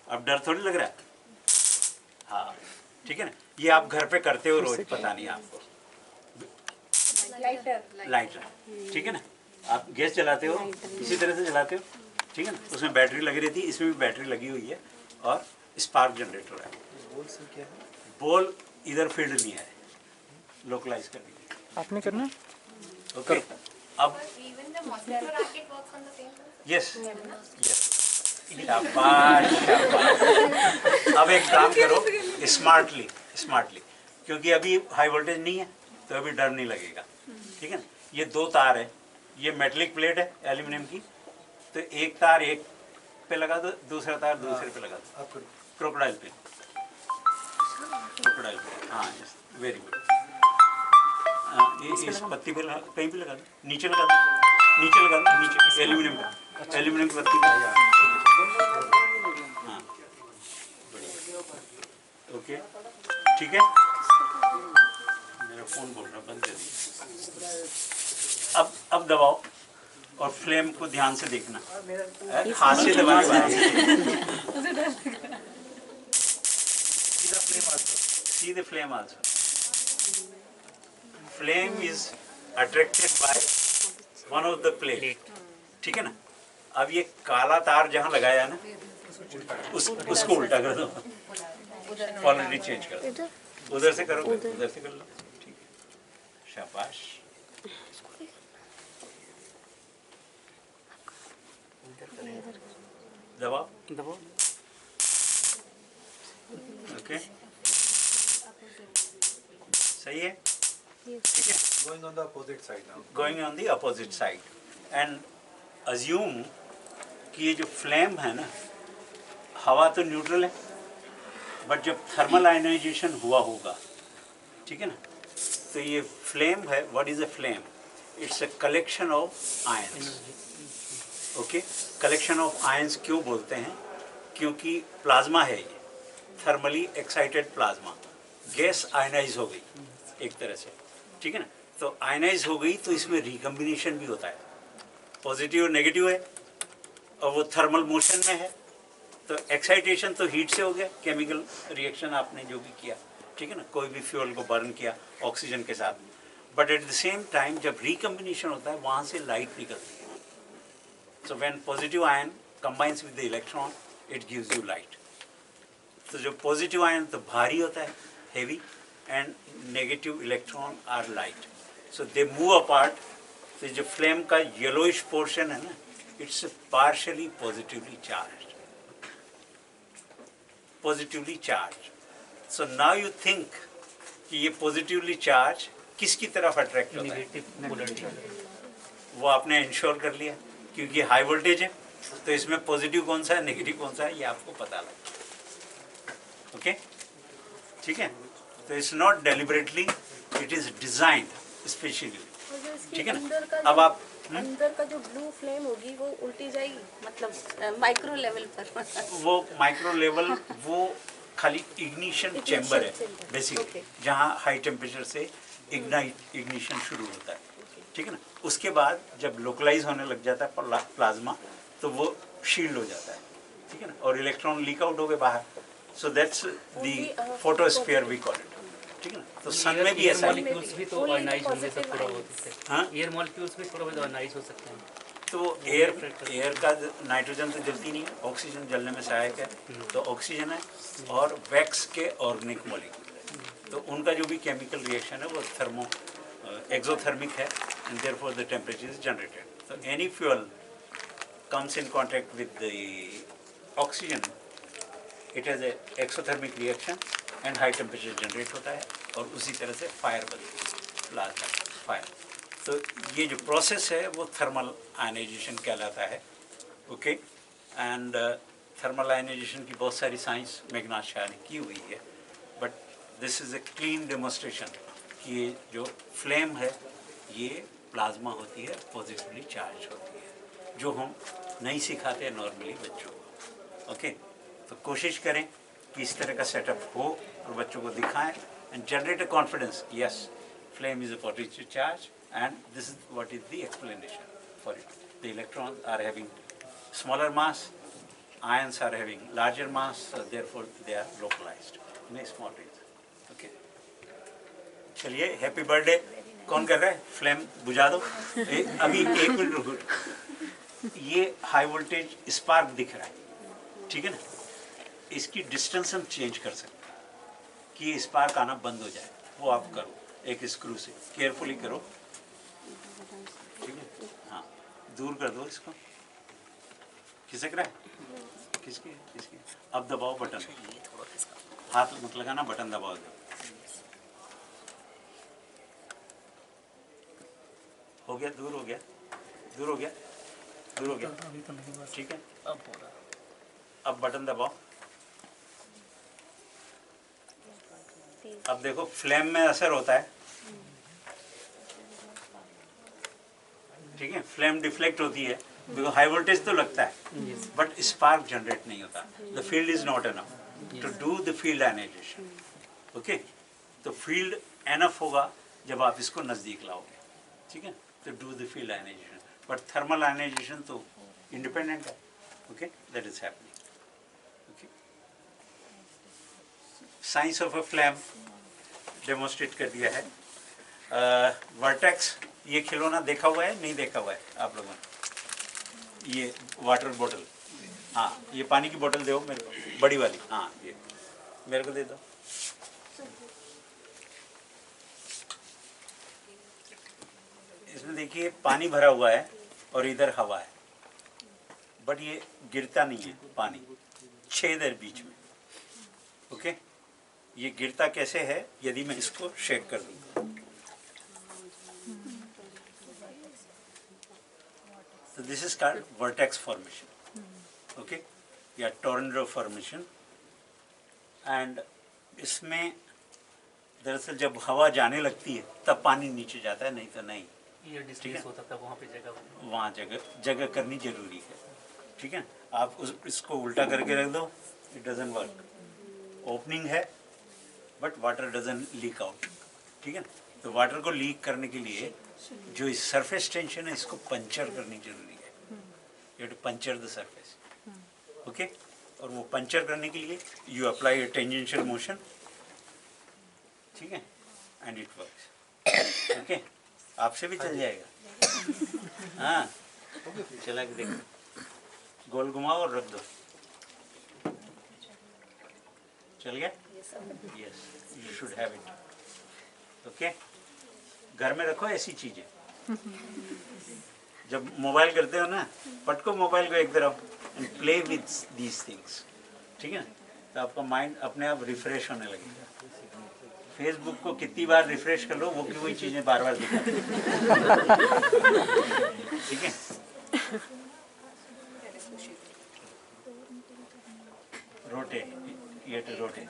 अब डर थोड़ी लग रहा है, हाँ ठीक है ना। ये आप घर पे करते हो रोज, पता नहीं आपको, लाइटर, ठीक है ना। आप गैस जलाते हो, इसी तरह से जलाते हो, ठीक है ना। उसमें बैटरी लगी रहती है, इसमें भी बैटरी लगी हुई है और स्पार्क जनरेट हो रहा है। बोल से क्या है? बॉल इधर फील्ड नहीं है, लोकलाइज करने के लिए, आपने करना। ओके। अब Even the mosquito racket works on the same principle. Yes yes, शाबाश शाबाश। अब एक काम करो स्मार्टली स्मार्टली, क्योंकि अभी हाई वोल्टेज नहीं है तो अभी डर नहीं लगेगा, ठीक है ना। ये दो तार है, ये मेटलिक प्लेट है एल्यूमिनियम की, तो एक तार एक पे लगा दो, दूसरा तार दूसरे पे लगा दो। क्रोकोडाइल पे, क्रोकोडाइल पे, हाँ वेरी गुड। ये इस पत्ती पे कहीं भी लगा दो, नीचे लगा दो, नीचे लगा दो, नीचे एल्यूमिनियम का, एल्यूमिनियम की पत्ती पे, हाँ बढ़िया, ओके ठीक है। मेरा फोन बोल रहा, बंद कर दिया। अब दबाओ और फ्लेम को ध्यान से देखना, हाथ से दबाने वाला see the flame also. Flame is attracted by one of the plate, ठीक है ना। अब ये काला तार जहाँ लगाया ना, उसको उल्टा कर दो, पोलैरिटी चेंज कर दो, उधर से करोगे, उधर से कर लो, ठीक है, शाबाश। दबाओ दबाओ। ओके, सही है, ठीक है। Going on the opposite side now. Going on the opposite side and assume कि ये जो फ्लेम है ना, हवा तो न्यूट्रल है, बट जब थर्मल आयनाइजेशन हुआ होगा, ठीक है ना, तो ये फ्लेम है। What is a flame? It's a collection of ions, okay. Collection of ions क्यों बोलते हैं? क्योंकि प्लाज्मा है ये, thermally excited plasma, gas ionize हो गई एक तरह से, ठीक है ना। तो आयनाइज हो गई तो इसमें रिकम्बिनेशन भी होता है, पॉजिटिव और नेगेटिव है, और वो थर्मल मोशन में है। तो एक्साइटेशन तो हीट से हो गया, केमिकल रिएक्शन आपने जो भी किया, ठीक है ना, कोई भी फ्यूल को बर्न किया ऑक्सीजन के साथ। But at the same time जब रिकम्बिनेशन होता है वहाँ से लाइट निकलती है। So when positive ion combines with the electron it gives you light. तो जो पॉजिटिव आयन तो भारी होता है, heavy, and negative electron are light, so they move apart. तो जो फ्लेम का येलोइश पोर्शन है ना, it's partially positively charge, positively charge. So now you think कि ये पॉजिटिवली चार्ज किसकी तरफ अट्रैक्ट होता है, वो आपने इंश्योर कर लिया क्योंकि हाई वोल्टेज है, तो इसमें पॉजिटिव कौन सा है नेगेटिव कौन सा है ये आपको पता लगा। ओके, ठीक है। तो it's not deliberately, it is designed specially, ठीक है ना। अब आप अंदर का जो ब्लू फ्लेम होगी वो उल्टी जाएगी, मतलब माइक्रो लेवल पर वो माइक्रो लेवल वो खाली इग्निशन चेम्बर है बेसिकली, जहाँ हाई टेम्परेचर से इग्निशन शुरू होता है, ठीक है ना। उसके बाद जब लोकलाइज होने लग जाता है प्लाज्मा तो वो शील्ड हो जाता है, ठीक है ना, और इलेक्ट्रॉन लीक आउट हो गए बाहर। So that's the photosphere we call it, ठीक है ना। तो सन में भी ऐसा मॉलिक्यूल्स भी तो आयनाइज होंगे सब थोड़ा बहुत, हाँ, एयर मॉलिक्यूल्स भी थोड़ा बहुत आयनाइज हो सकते हैं। तो एयर का नाइट्रोजन तो जलती नहीं है, ऑक्सीजन जलने में सहायक है, तो ऑक्सीजन है, और वैक्स के ऑर्गेनिक मॉलिक्यूल है, तो उनका जो भी केमिकल रिएक्शन है वो एक्सोथर्मिक है, and therefore the temperature is generated. तो any fuel comes in contact with the oxygen, it has a exothermic reaction and high temperature generate होता है, और उसी तरह से फायर बनती है, प्लाज्मा फायर। तो ये जो प्रोसेस है वो थर्मल आयनाइजेशन कहलाता है। ओके, एंड थर्मल आयनाइजेशन की बहुत सारी साइंस मेघनाथ शाह ने की हुई है, but this is a clean demonstration कि ये जो फ्लेम है ये प्लाज्मा होती है, पॉजिटिवली चार्ज होती है, जो हम नहीं सिखाते नॉर्मली बच्चों को। ओके, तो कोशिश करें कि इस तरह का सेटअप हो और बच्चों को दिखाएं and generate a confidence, yes flame is a positive charge and this is what is the explanation for it. The electrons are having smaller mass, ions are having larger mass, therefore they are localized in a small region. Okay, चलिए, happy birthday. कौन कर रहा है? Flame बुझा दो। अभी 1 minute रुको। ये हाई वोल्टेज स्पार्क दिख रहा है, ठीक है ना, इसकी डिस्टेंस हम चेंज कर सकते हैं कि ये स्पार्क आना बंद हो जाए। वो आप करो एक स्क्रू से, केयरफुली करो, ठीक है। हाँ, दूर कर दो इसको। खिसक रहा है? किसके किसके? अब दबाओ बटन, हाथ मत लगाना, बटन दबाओ दो। हो गया, दूर हो गया, दूर हो गया, दूर हो गया, ठीक है। अब बटन दबाओ। अब देखो फ्लेम में असर होता है, ठीक है, फ्लेम डिफ्लेक्ट होती है, देखो हाई वोल्टेज तो लगता है बट स्पार्क जनरेट नहीं होता। The field is not enough to do the field ionization. Okay, तो फील्ड एनफ होगा जब आप इसको नज़दीक लाओगे, ठीक है, तो do the field ionization. But thermal ionization तो इंडिपेंडेंट है। Okay, that is happening. Okay, science of a flame demonstrate कर दिया है। वर्टेक्स, ये खिलौना देखा हुआ है, नहीं देखा हुआ है आप लोगों ने? ये वाटर बोतल, हाँ, ये पानी की बोतल दो मेरे को, बड़ी वाली, हाँ, ये मेरे को दे दो। इसमें देखिए पानी भरा हुआ है और इधर हवा है, बट ये गिरता नहीं है, पानी छेद है बीच में। ओके, ये गिरता कैसे है? यदि मैं इसको शेक कर दूंगा तो this is called vertex formation, okay, या टोर्नेडो फॉर्मेशन। एंड इसमें दरअसल जब हवा जाने लगती है तब पानी नीचे जाता है, नहीं तो नहीं, ठीक है। होता था वहाँ पे जगह, वहाँ जगह करनी जरूरी है, ठीक है। आप इसको उल्टा करके रख दो, इट डजंट वर्क। ओपनिंग है but water doesn't leak out, ठीक है ना। तो वाटर को लीक करने के लिए जो इस सरफेस टेंशन है इसको पंचर करनी जरूरी है, you to puncture the surface, okay. और वो पंचर करने के लिए you apply a tangential motion, ठीक है, एंड इट वर्क्स, ओके। आपसे भी चल जाएगा, हाँ चला के देखो, गोल घुमाओ और रख दो, चल गया, yes you should have it, okay. घर में रखो ऐसी चीजें, जब मोबाइल करते हो ना, पटको मोबाइल को एक तरफ and play with these things, ठीक है ना। तो आपका माइंड अपने आप रिफ्रेश होने लगेगा। फेसबुक को कितनी बार रिफ्रेश कर लो, वो की वही चीजें बार बार दिखाते हैं, ठीक है। रोटे, ये तो रोटे,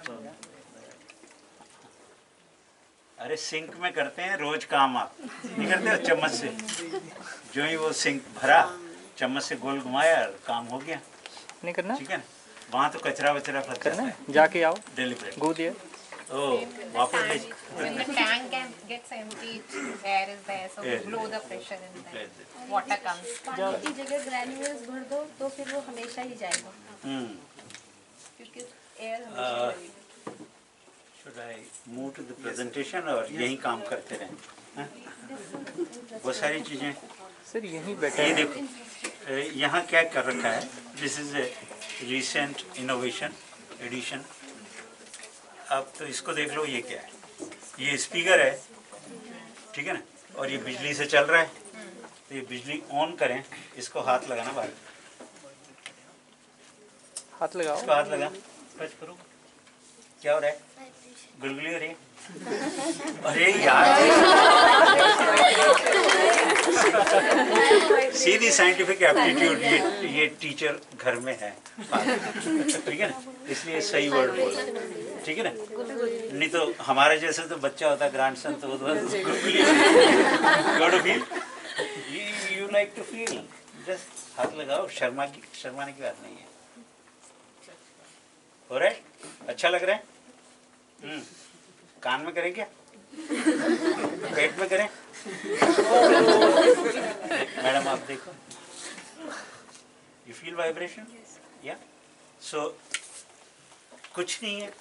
अरे सिंक में करते हैं रोज काम, आप नहीं करते हो चम्मच से, जो ही वो सिंक भरा चम्मच से गोल घुमाया काम हो गया, नहीं करना, ठीक है ना। वहाँ तो कचरा वचरा फंस जाता है, जाके आओ, डेलिब्रेट गो देयर, वापस When the tank gets empty, air is there, so we blow the pressure in there. Water comes. पानी की जगह ग्रैन्यूल्स भर दो तो फिर वो हमेशा ही जाएगा, क्योंकि एयर हमेशा रहेगी। Should I move to the presentation और यही काम करते रहें, हाँ? वो सारी चीजें सर यहीं बैठे ये हैं। देखो, यहाँ क्या कर रखा है, this is a recent innovation addition. अब तो इसको देख लो, ये क्या है, ये स्पीकर है, ठीक है ना, और ये बिजली से चल रहा है। तो ये बिजली ऑन करें, इसको हाथ लगाना बाहर, हाथ लगाओ, इसको हाथ लगा, टच करो, क्या हो रहा है, गुलगुली हो रही है, अरे यार सीधी साइंटिफिक एप्टीट्यूड ये टीचर घर में है, ठीक है ना, इसलिए सही वर्ड बोला, ठीक है ना। नहीं तो हमारे जैसे तो बच्चा होता ग्रैंडसन, तो गुलगुली you like to feel, just हाथ लगाओ, शर्माने की बात नहीं है, हो रहा है, अच्छा लग रहा है, कान में करें क्या, पेट में करें, मैडम आप देखो, यू फील वाइब्रेशन, या सो कुछ नहीं है,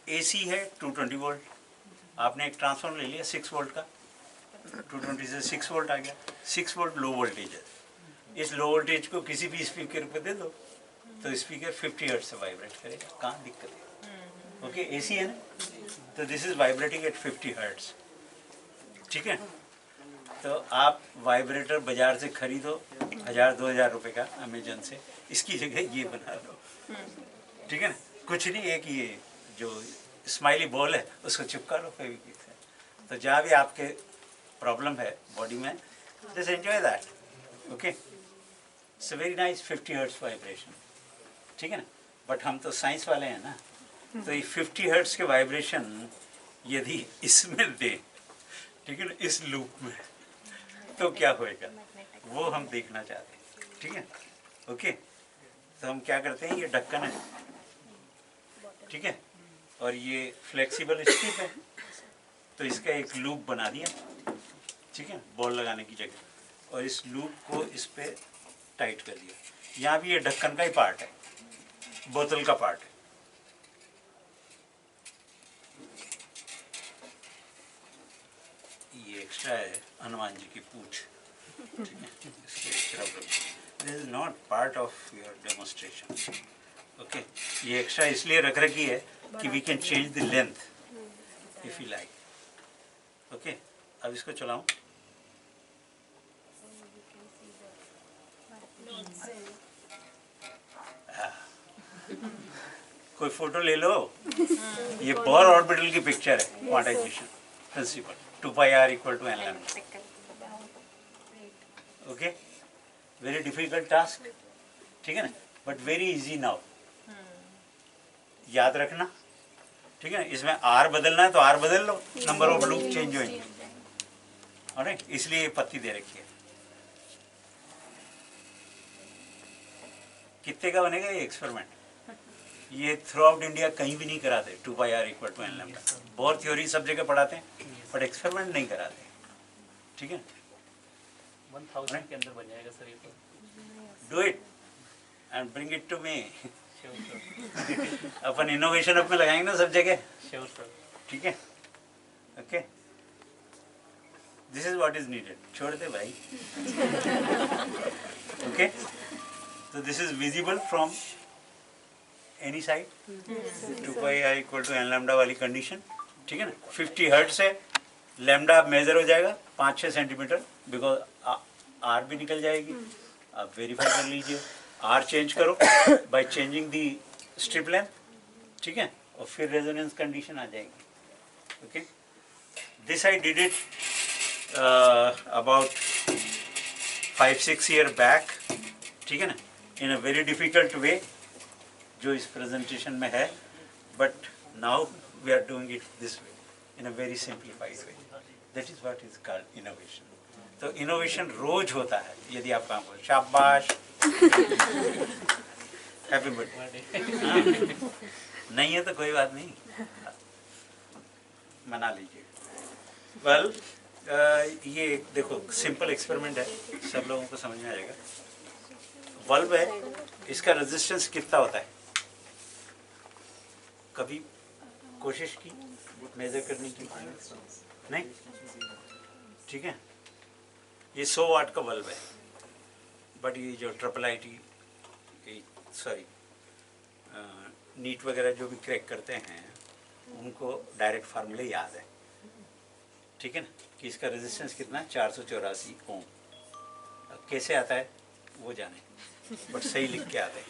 एसी है 220 वोल्ट, आपने एक ट्रांसफॉर्मर ले लिया 6 वोल्ट का, 220 से 6 वोल्ट आ गया, 6 वोल्ट लो वोल्टेज है, इस लो वोल्टेज को किसी भी स्पीकर पे दे दो तो स्पीकर 50 हर्ट्ज से वाइब्रेट करेगा, कहाँ दिक्कत है, ओके, एसी है ना, तो this is vibrating eight 50 hertz, ठीक है। तो आप वाइब्रेटर बाजार से खरीदो 1000-2000 रुपए का अमेजन से, इसकी जगह ये बना लो, ठीक है ना, कुछ नहीं, एक ये जो स्माइली बॉल है उसको चिपका लो फेविक्विक से, तो जहाँ भी आपके प्रॉब्लम है बॉडी में, just enjoy that, okay, it's a very nice 50 hertz vibration, ठीक है ना। बट हम तो साइंस वाले हैं ना, तो ये 50 हर्ट्ज के वाइब्रेशन यदि इसमें दे, ठीक है ना, इस लूप में, तो क्या होएगा वो हम देखना चाहते हैं, ठीक है, ओके। तो हम क्या करते हैं, ये ढक्कन है, ठीक है, और ये फ्लेक्सिबल स्ट्रिप है, तो इसका एक लूप बना दिया, ठीक है, बॉल लगाने की जगह, और इस लूप को इस पे टाइट कर दिया। यहाँ भी ये ढक्कन का ही पार्ट है, बोतल का पार्ट है, ये एक्स्ट्रा है हनुमान जी की पूंछ, ठीक है, इसके extra, this is not part of your demonstration, okay. ये एक्स्ट्रा इसलिए रख रखी है कि we can change the length if you like, okay. अब इसको चलाऊं, कोई फोटो ले लो, ये बोर ऑर्बिटल की पिक्चर है, quantization principle 2πr = n, okay, very difficult task, ठीक है ना, बट वेरी इजी नाउ, याद रखना, ठीक है। इसमें आर बदलना है तो आर बदल लो, नंबर ऑफ लूप चेंज होंगे, ऑलराइट, इसलिए ये पत्ती दे रखी है। कितने का बनेगा ये एक्सपेरिमेंट, ये थ्रू आउट इंडिया कहीं भी नहीं कराते 2πr = n लैम्डा। बहुत थ्योरी सब जगह पढ़ाते हैं बट एक्सपेरिमेंट नहीं कराते, ठीक है। 1000 के अंदर बन जाएगा सर ये तो। Do it and bring it to me. अपन इनोवेशन अपने लगाएंगे ना सब जगह, श्योर सर। ठीक है, okay. This is what is needed. छोड़ दे भाई। ओके, तो this is visible from any side, 2πr = n lambda वाली कंडीशन, ठीक है ना। 50 हर्ट्ज से लैम्डा मेजर हो जाएगा 5-6 सेंटीमीटर, बिकॉज आर भी निकल जाएगी। आप वेरीफाई कर लीजिए, आर चेंज करो by changing the strip length, ठीक है, और फिर रेजोनेंस कंडीशन आ जाएगी। Okay, this I did it about 5-6 year back, ठीक है ना, इन अ वेरी डिफिकल्ट वे जो इस प्रेजेंटेशन में है, but now we are doing it this way in a very simplified way. That is what is called innovation. तो innovation रोज होता है यदि आप काम करो। शाबाश, हैप्पी बर्थडे। नहीं है तो कोई बात नहीं, मना लीजिए। वेल, ये देखो सिंपल एक्सपेरिमेंट है, सब लोगों को समझ में आ जाएगा। बल्ब है, इसका रेजिस्टेंस कितना होता है? कभी कोशिश की मेजर करने की? नहीं, ठीक है। ये 100 वाट का बल्ब है, बट ये जो IIIT सॉरी नीट वगैरह जो भी क्रैक करते हैं उनको डायरेक्ट फार्मूले याद है, ठीक है ना, कि इसका रेजिस्टेंस कितना है? 484 ओम। कैसे आता है वो जाने, बट सही लिख के आता है,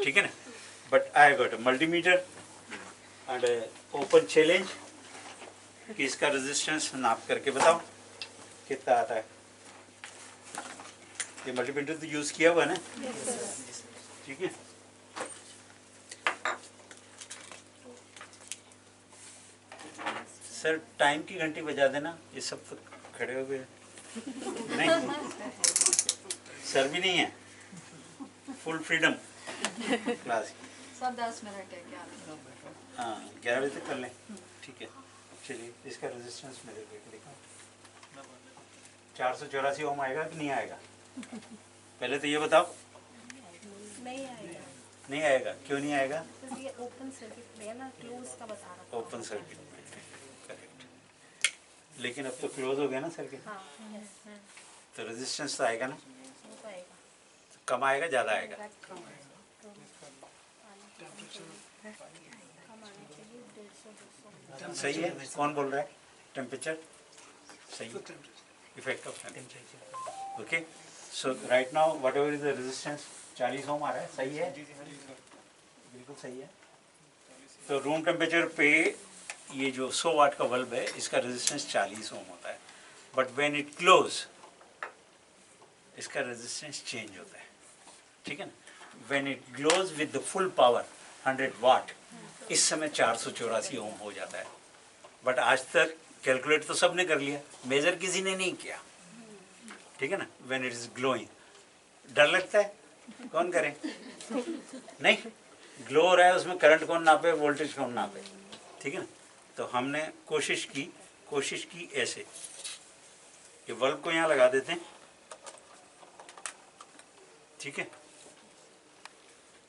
ठीक है ना। But I got a multimeter and open challenge कि इसका रेजिस्टेंस नाप करके बताओ कितना आता है। ये मल्टीमीटर तो यूज किया हुआ है ना, ठीक है। सर टाइम की घंटी बजा देना, ये सब तो खड़े हो गए। नहीं, सर भी नहीं है, full freedom class. Sir 10 minute है क्या? हाँ, 11 बजे तक कर लें, ठीक है। चलिए, इसका रेजिस्टेंस मेरे को दिखाओ। 484 ओम आएगा कि नहीं आएगा? पहले तो ये बताओ। नहीं आएगा। नहीं आएगा, क्यों नहीं आएगा? तो ये ओपन सर्किट है ना, क्लोज का बता रहा था। ओपन सर्किट में, करेक्ट। लेकिन अब तो क्लोज हो गया ना सर्किट। हाँ, तो रेजिस्टेंस तो आएगा ना? वो तो आएगा। कम आएगा, ज़्यादा आएगा? कम आना चाहिए, 150-200। सही है। कौन बोल रहा है? टेम्परेचर सही है, effect of temperature. Okay, so right now what ever is the resistance, 40 ओम आ रहा है, सही है, बिल्कुल सही है। तो रूम टेम्परेचर पे ये जो 100 वाट का बल्ब है इसका रेजिस्टेंस 40 ओम होता है, बट व्हेन इट क्लोज इसका रेजिस्टेंस चेंज होता है, ठीक है ना। When it glows with the full power 100 watt, इस समय 484 ओम हो जाता है। बट आज तक कैलकुलेट तो सबने कर लिया, मेजर किसी ने नहीं किया, ठीक है ना। व्हेन इट इज ग्लोइंग, डर लगता है, कौन करे? नहीं, ग्लो हो रहा है, उसमें करंट कौन नापे, वोल्टेज कौन नापे, ठीक है ना। तो हमने कोशिश की ऐसे, ये बल्ब को यहाँ लगा देते हैं, ठीक है,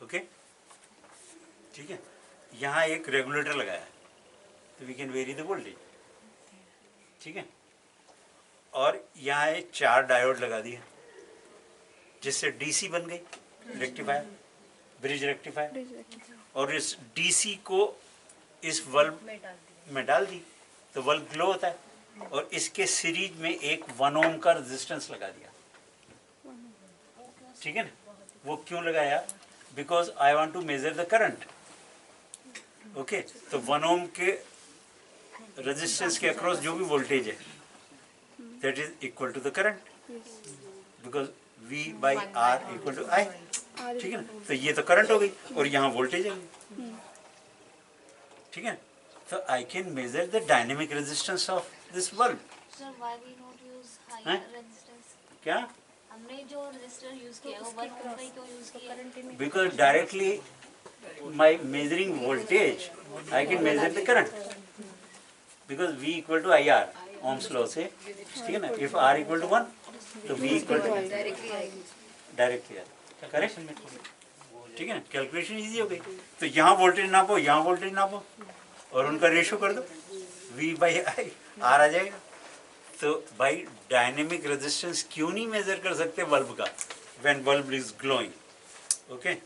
ओके, ठीक है। यहाँ एक रेगुलेटर लगाया है, तो we can vary the voltage, ठीक है। और यहाँ एक 4 डायोड लगा दिए, जिससे डीसी बन गई, रेक्टिफायर, ब्रिज रेक्टिफायर, और इस डीसी को इस बल्ब में डाल दी तो बल्ब ग्लो होता है। और इसके सीरीज में एक 1 ओम का रेजिस्टेंस लगा दिया, ठीक है ना। वो क्यों लगाया? Because I want to measure the current, okay. तो 1 ओम के रेजिस्टेंस के अक्रॉस जो भी वोल्टेज है that is equal to the current, because V by R equal to I, ठीक है ना। तो ये तो करंट हो गई और यहाँ वोल्टेज है, ठीक है। तो I can measure the dynamic resistance of this bulb. Sir, why we not use higher हैं? resistance? क्या? हमने जो resistor use किया है वो 1 ohm का ही क्यों use किया है? Because directly my measuring voltage, I can measure the current because V equal to IR, Ohm's law से, ठीक है ना? If R equal to 1, तो V equal to directly आएगा, correct? ठीक है ना? Calculation easy हो गई. तो यहाँ voltage नापो, यहाँ voltage नापो, और उनका रेशो कर दो, V by I, R आ जाएगा. तो भाई डायनेमिक रेजिस्टेंस क्यों नहीं मेजर कर सकते बल्ब का when bulb is glowing, okay?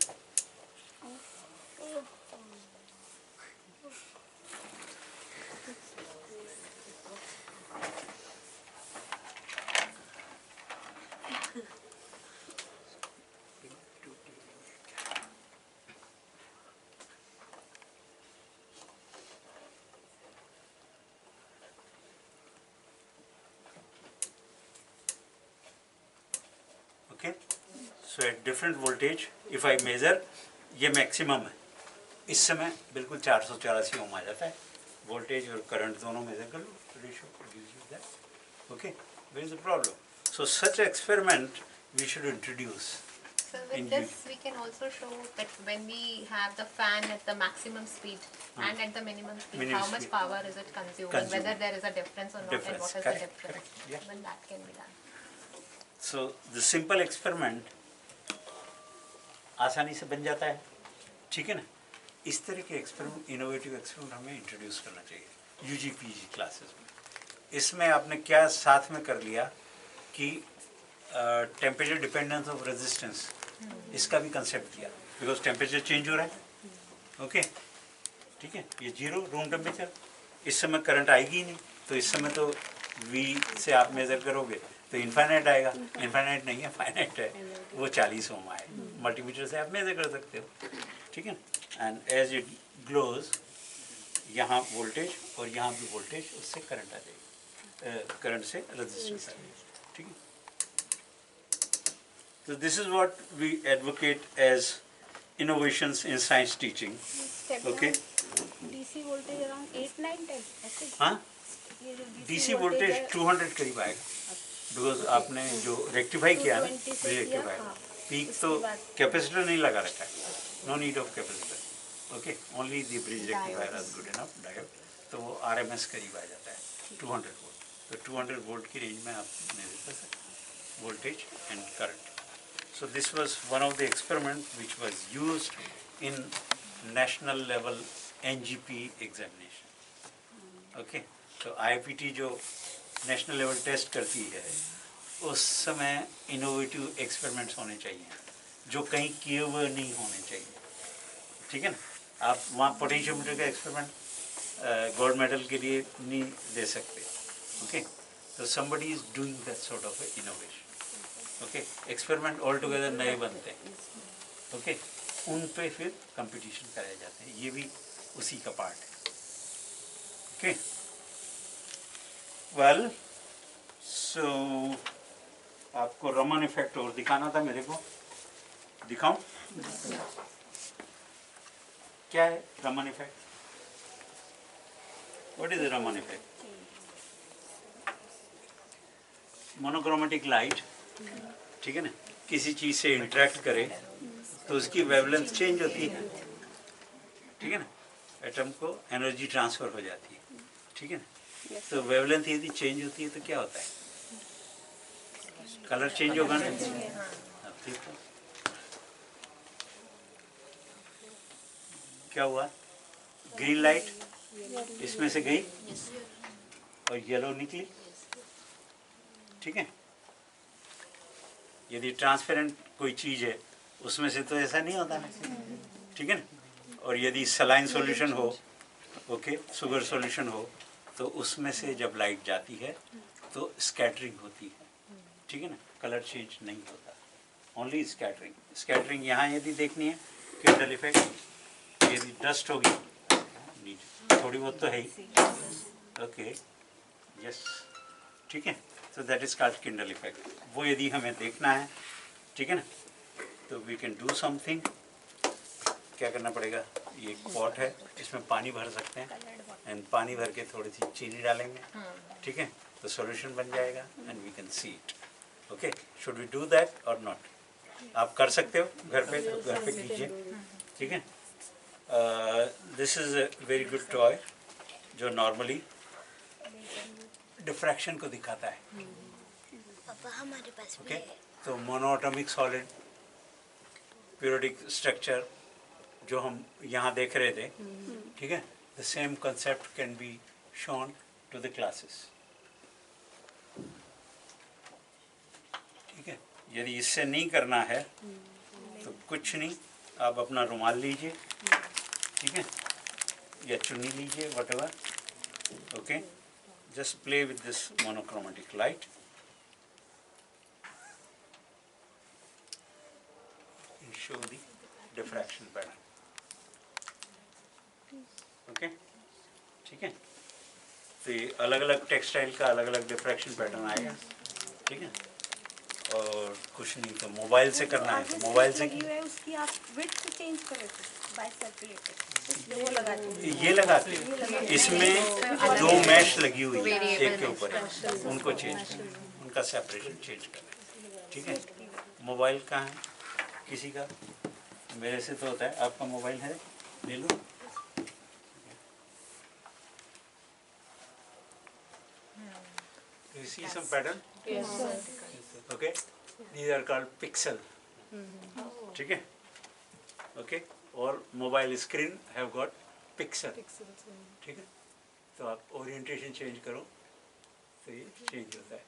Okay, so at different voltage, if I measure, ये मैक्सिमम है. इस समय बिल्कुल 484 ओम आ जाता है. वोल्टेज और करंट दोनों मेजर कर लो, ratio gives you that. Okay, where is the problem? So such experiment we should introduce. So with this, we can also show that when we have the fan at the maximum speed and at the minimum speed, how much power is it consuming, whether there is a difference or not, and what is the difference. Correct. Yeah. When that can be done. So the simple experiment आसानी से बन जाता है, ठीक है ना? इस तरह के एक्सपेरिमेंट, इनोवेटिव एक्सपेरिमेंट हमें इंट्रोड्यूस करना चाहिए यूजी पीजी क्लासेस में. इसमें आपने क्या साथ में कर लिया कि टेम्परेचर डिपेंडेंस ऑफ रेजिस्टेंस, इसका भी कंसेप्ट दिया, बिकॉज टेम्परेचर चेंज हो रहा है. ओके, ठीक है, ये 0 रूम टेम्परेचर. इस समय करंट आएगी ही नहीं, तो इस समय तो V से आप मेजर करोगे तो इन्फाइनाइट आएगा. इन्फाइनाइट नहीं है, फाइनाइट है, वो 40 ओम आए. मल्टीमीटर से आप मेजर कर सकते हो, ठीक है. एंड एज इट ग्लोज, यहाँ वोल्टेज और यहाँ भी वोल्टेज, उससे करंट आ जाएगी, करंट से रेजिस्टेंस आ जाएगी, ठीक है. So this is what we advocate as innovations in science teaching. Okay. DC voltage around 8, 9, 10. ऐसे. हाँ? DC voltage 200 करीब आएगा. Because आपने जो रेक्टिफाई किया ना, रेक्टिफाई, पीक तो कैपेसिटर नहीं लगा रखा है. No need of capacitor. Okay. Only the bridge rectifier is good enough. Diode. तो वो RMS करीब आ जाता है 200 वोल्ट. तो 200 वोल्ट की रेंज में आप मेजर कर सकते हैं voltage and current. So this was one of the experiments which was used in national level NGP examination. Okay, so IPT जो national level test करती है, उस समय innovative experiments होने चाहिए, जो कहीं किए हुए नहीं होने चाहिए, ठीक है ना. आप वहाँ पोटेंशियोमीटर का एक्सपेरिमेंट गोल्ड मेडल के लिए नहीं दे सकते. Okay, so somebody is doing that sort of a innovation. Okay, experiment all together नए बनते हैं. ओके, उन पे फिर कंपटीशन कराए जाते हैं. ये भी उसी का पार्ट है. ओके, वेल, सो आपको रमन इफेक्ट और दिखाना था मेरे को. दिखाऊं? क्या है Raman effect? What is Raman effect? Monochromatic light, ठीक है ना, किसी चीज़ से इंटरेक्ट करे तो उसकी वेवलेंथ चेंज होती है, ठीक है ना. एटम को एनर्जी ट्रांसफ़र हो जाती है, ठीक है ना. तो वेवलेंथ यदि चेंज होती है तो क्या होता है? कलर चेंज होगा ना. ठीक है, क्या हुआ? ग्रीन लाइट इसमें से गई और येलो निकली, ठीक है. यदि ट्रांसपेरेंट कोई चीज़ है उसमें से तो ऐसा नहीं होता ना, ठीक है ना. और यदि सलाइन सॉल्यूशन हो, ओके, शुगर सॉल्यूशन हो, तो उसमें से जब लाइट जाती है तो स्कैटरिंग होती है, ठीक है ना. कलर चेंज नहीं होता, ओनली स्कैटरिंग. स्कैटरिंग यहाँ यदि देखनी है, किंडल इफेक्ट, यदि डस्ट होगी नीचे थोड़ी बहुत तो है ही, ओके, यस, ठीक है. तो that is called Kindle effect. वो यदि हमें देखना है, ठीक है ना, तो वी कैन डू समथिंग. क्या करना पड़ेगा? ये एक पॉट है, इसमें पानी भर सकते हैं, एंड पानी भर के थोड़ी सी चीनी डालेंगे, ठीक है, तो सॉल्यूशन बन जाएगा and we can see it. Okay, should we do that और नॉट? आप कर सकते हो घर पे, तो घर पे कीजिए, ठीक है. This is a very good toy जो नॉर्मली डिफ्रैक्शन को दिखाता है. पापा हमारे पास भी ओके, है। तो मोनोएटॉमिक सॉलिड पीरियोडिक स्ट्रक्चर जो हम यहाँ देख रहे थे, ठीक है, the same concept can be shown to the classes. ठीक है, यदि इससे नहीं करना है तो कुछ नहीं, आप अपना रुमाल लीजिए, ठीक है, या चुन्नी लीजिए, whatever. Okay, just play with this monochromatic light. And show the diffraction pattern. Okay, ठीक है. तो ये अलग अलग टेक्सटाइल का अलग अलग डिफ्रैक्शन पैटर्न आएगा, ठीक है. और कुछ नहीं तो मोबाइल से करना है तो मोबाइल से की उसकी आप विड्थ चेंज कर रहे थे बाय सर्कुलेटेड, वो लगा दीजिए. ये लगा के इसमें दो मैश लगी हुई है एक के ऊपर एक, उनको चेंज करना, उनका सेपरेशन चेंज करना. ठीक है. मोबाइल कहाँ है किसी का? मेरे से तो होता है, आपका मोबाइल है, ले लो. You see some pattern? Yes, sir. Okay, these are called pixel. ठीक है. Okay, और mobile screen have got pixel. ठीक है. तो आप ओरिएंटेशन चेंज करो तो ये चेंज होता है.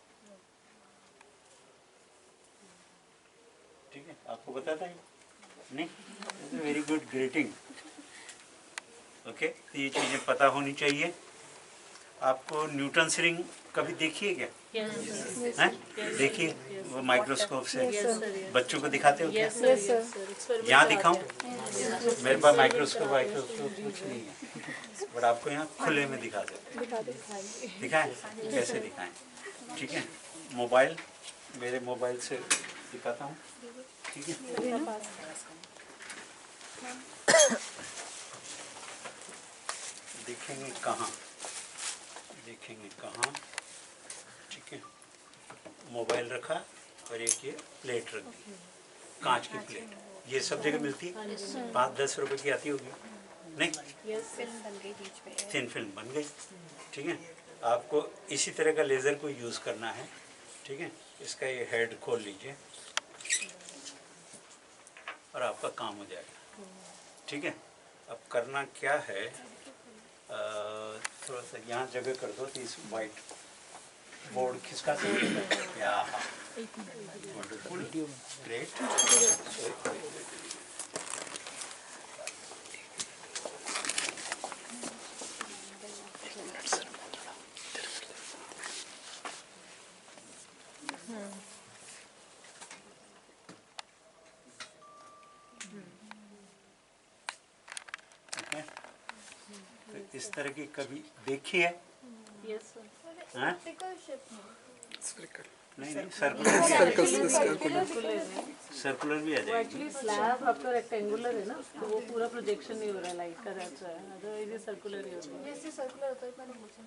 ठीक है, आपको बताता है नहीं? Very good grating. ओके, तो ये चीज़ें पता होनी चाहिए. आपको न्यूटन्स रिंग कभी देखिए क्या? हैं? देखिए वो माइक्रोस्कोप से. बच्चों को दिखाते हो क्या? यहाँ दिखाऊं? मेरे पास माइक्रोस्कोप कुछ नहीं है, बट आपको यहाँ खुले में दिखा देते. दिखाएं? कैसे दिखाएं? ठीक है. मोबाइल, मेरे मोबाइल से दिखाता हूँ. ठीक है. देखेंगे कहाँ? देखेंगे कहाँ? ठीक है. मोबाइल रखा और एक ये प्लेट रख दी, कांच की प्लेट. ये सब जगह मिलती है, 5-10 रुपए की आती होगी नहीं? फिल्म बन गई बीच में. थिन फिल्म बन गई. ठीक है. आपको इसी तरह का लेज़र को यूज़ करना है. ठीक है. इसका ये हेड खोल लीजिए और आपका काम हो जाएगा. ठीक है. अब करना क्या है, थोड़ा सा यहाँ जगह कर दो तो इस वाइट बोर्ड खिसका सकते या वंडरफुल ग्रेट. इस तरह की कभी देखी है? हाँ? नहीं नहीं, सर्कुलर भी आ जाएगी. एक्चुअली स्लैब आपका रेक्टेंगुलर है ना, तो वो पूरा प्रोजेक्शन नहीं हो रहा है लाइट का, रहता है. अदरवाइज ये सर्कुलर ही होता है. जैसे सर्कुलर होता है मैंने पूछा.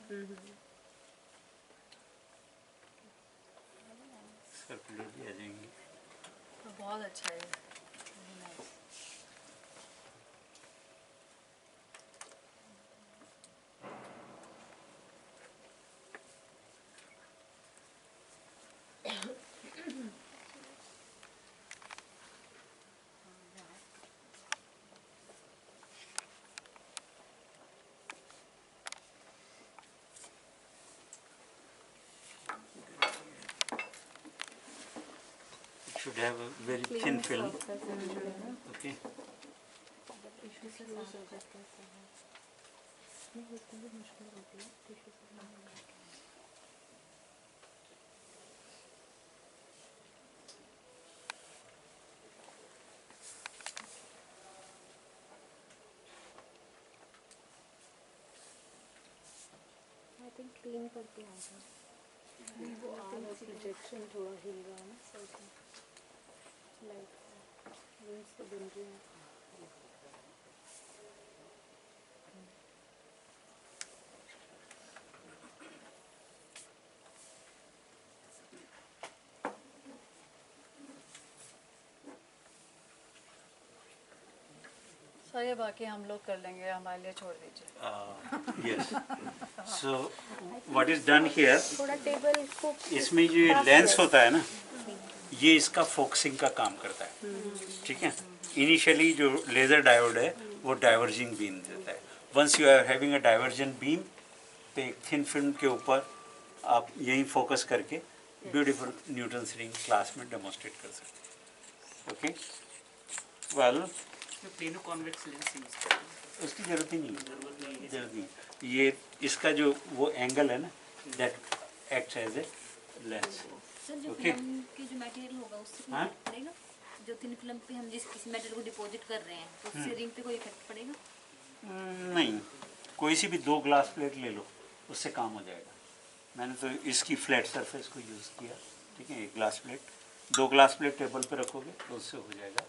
सर्कुलर भी आ जाएंगी. बहुत अच्छा है. Should have a very thin film. Okay. I think clean करके आ जाए. वो प्रोजेक्शन थोड़ा हिल रहा है ना, लाइट विंड्स तो बन रही है. सर ये बाकी हम लोग कर लेंगे, हमारे लिए छोड़ दीजिए। Yes, so what is done here, थोड़ा टेबल को इसमें जो ये लेंस होता है ना, ये इसका फोकसिंग का काम करता है, ठीक है। इनिशियली जो लेज़र डायोड है वो डाइवर्जिंग बीम देता है। Once you are having a divergent beam, तो एक थिन फिल्म के ऊपर आप यही फोकस करके ब्यूटीफुल न्यूटन्स रिंग क्लास में डेमोन्स्ट्रेट कर सकते हैं। Okay, well plano convex lens use करते हैं, उसकी ज़रूरत ही नहीं है, ज़रूरत नहीं। ये इसका जो वो एंगल है ना, that acts as a lens. Sir जो Okay. फिल्म की जो मटेरियल होगा उससे कोई हाँ? इफेक्ट पड़ेगा? जो थिन फिल्म पे हम जिस किसी मेटल को डिपॉजिट कर रहे हैं तो उससे रिंग पे कोई इफेक्ट पड़ेगा? नहीं, कोई सी भी 2 ग्लास प्लेट ले लो, उससे काम हो जाएगा। मैंने तो इसकी फ्लैट सरफेस को यूज़ किया, ठीक है। 1 glass plate, 2 glass plate table पे रखोगे तो उससे हो जाएगा।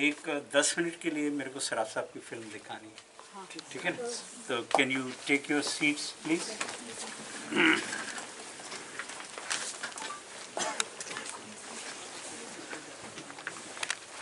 एक 10 मिनट के लिए मेरे को सराफ साहब की फिल्म दिखानी है, ठीक है ना। तो can you take your seats please.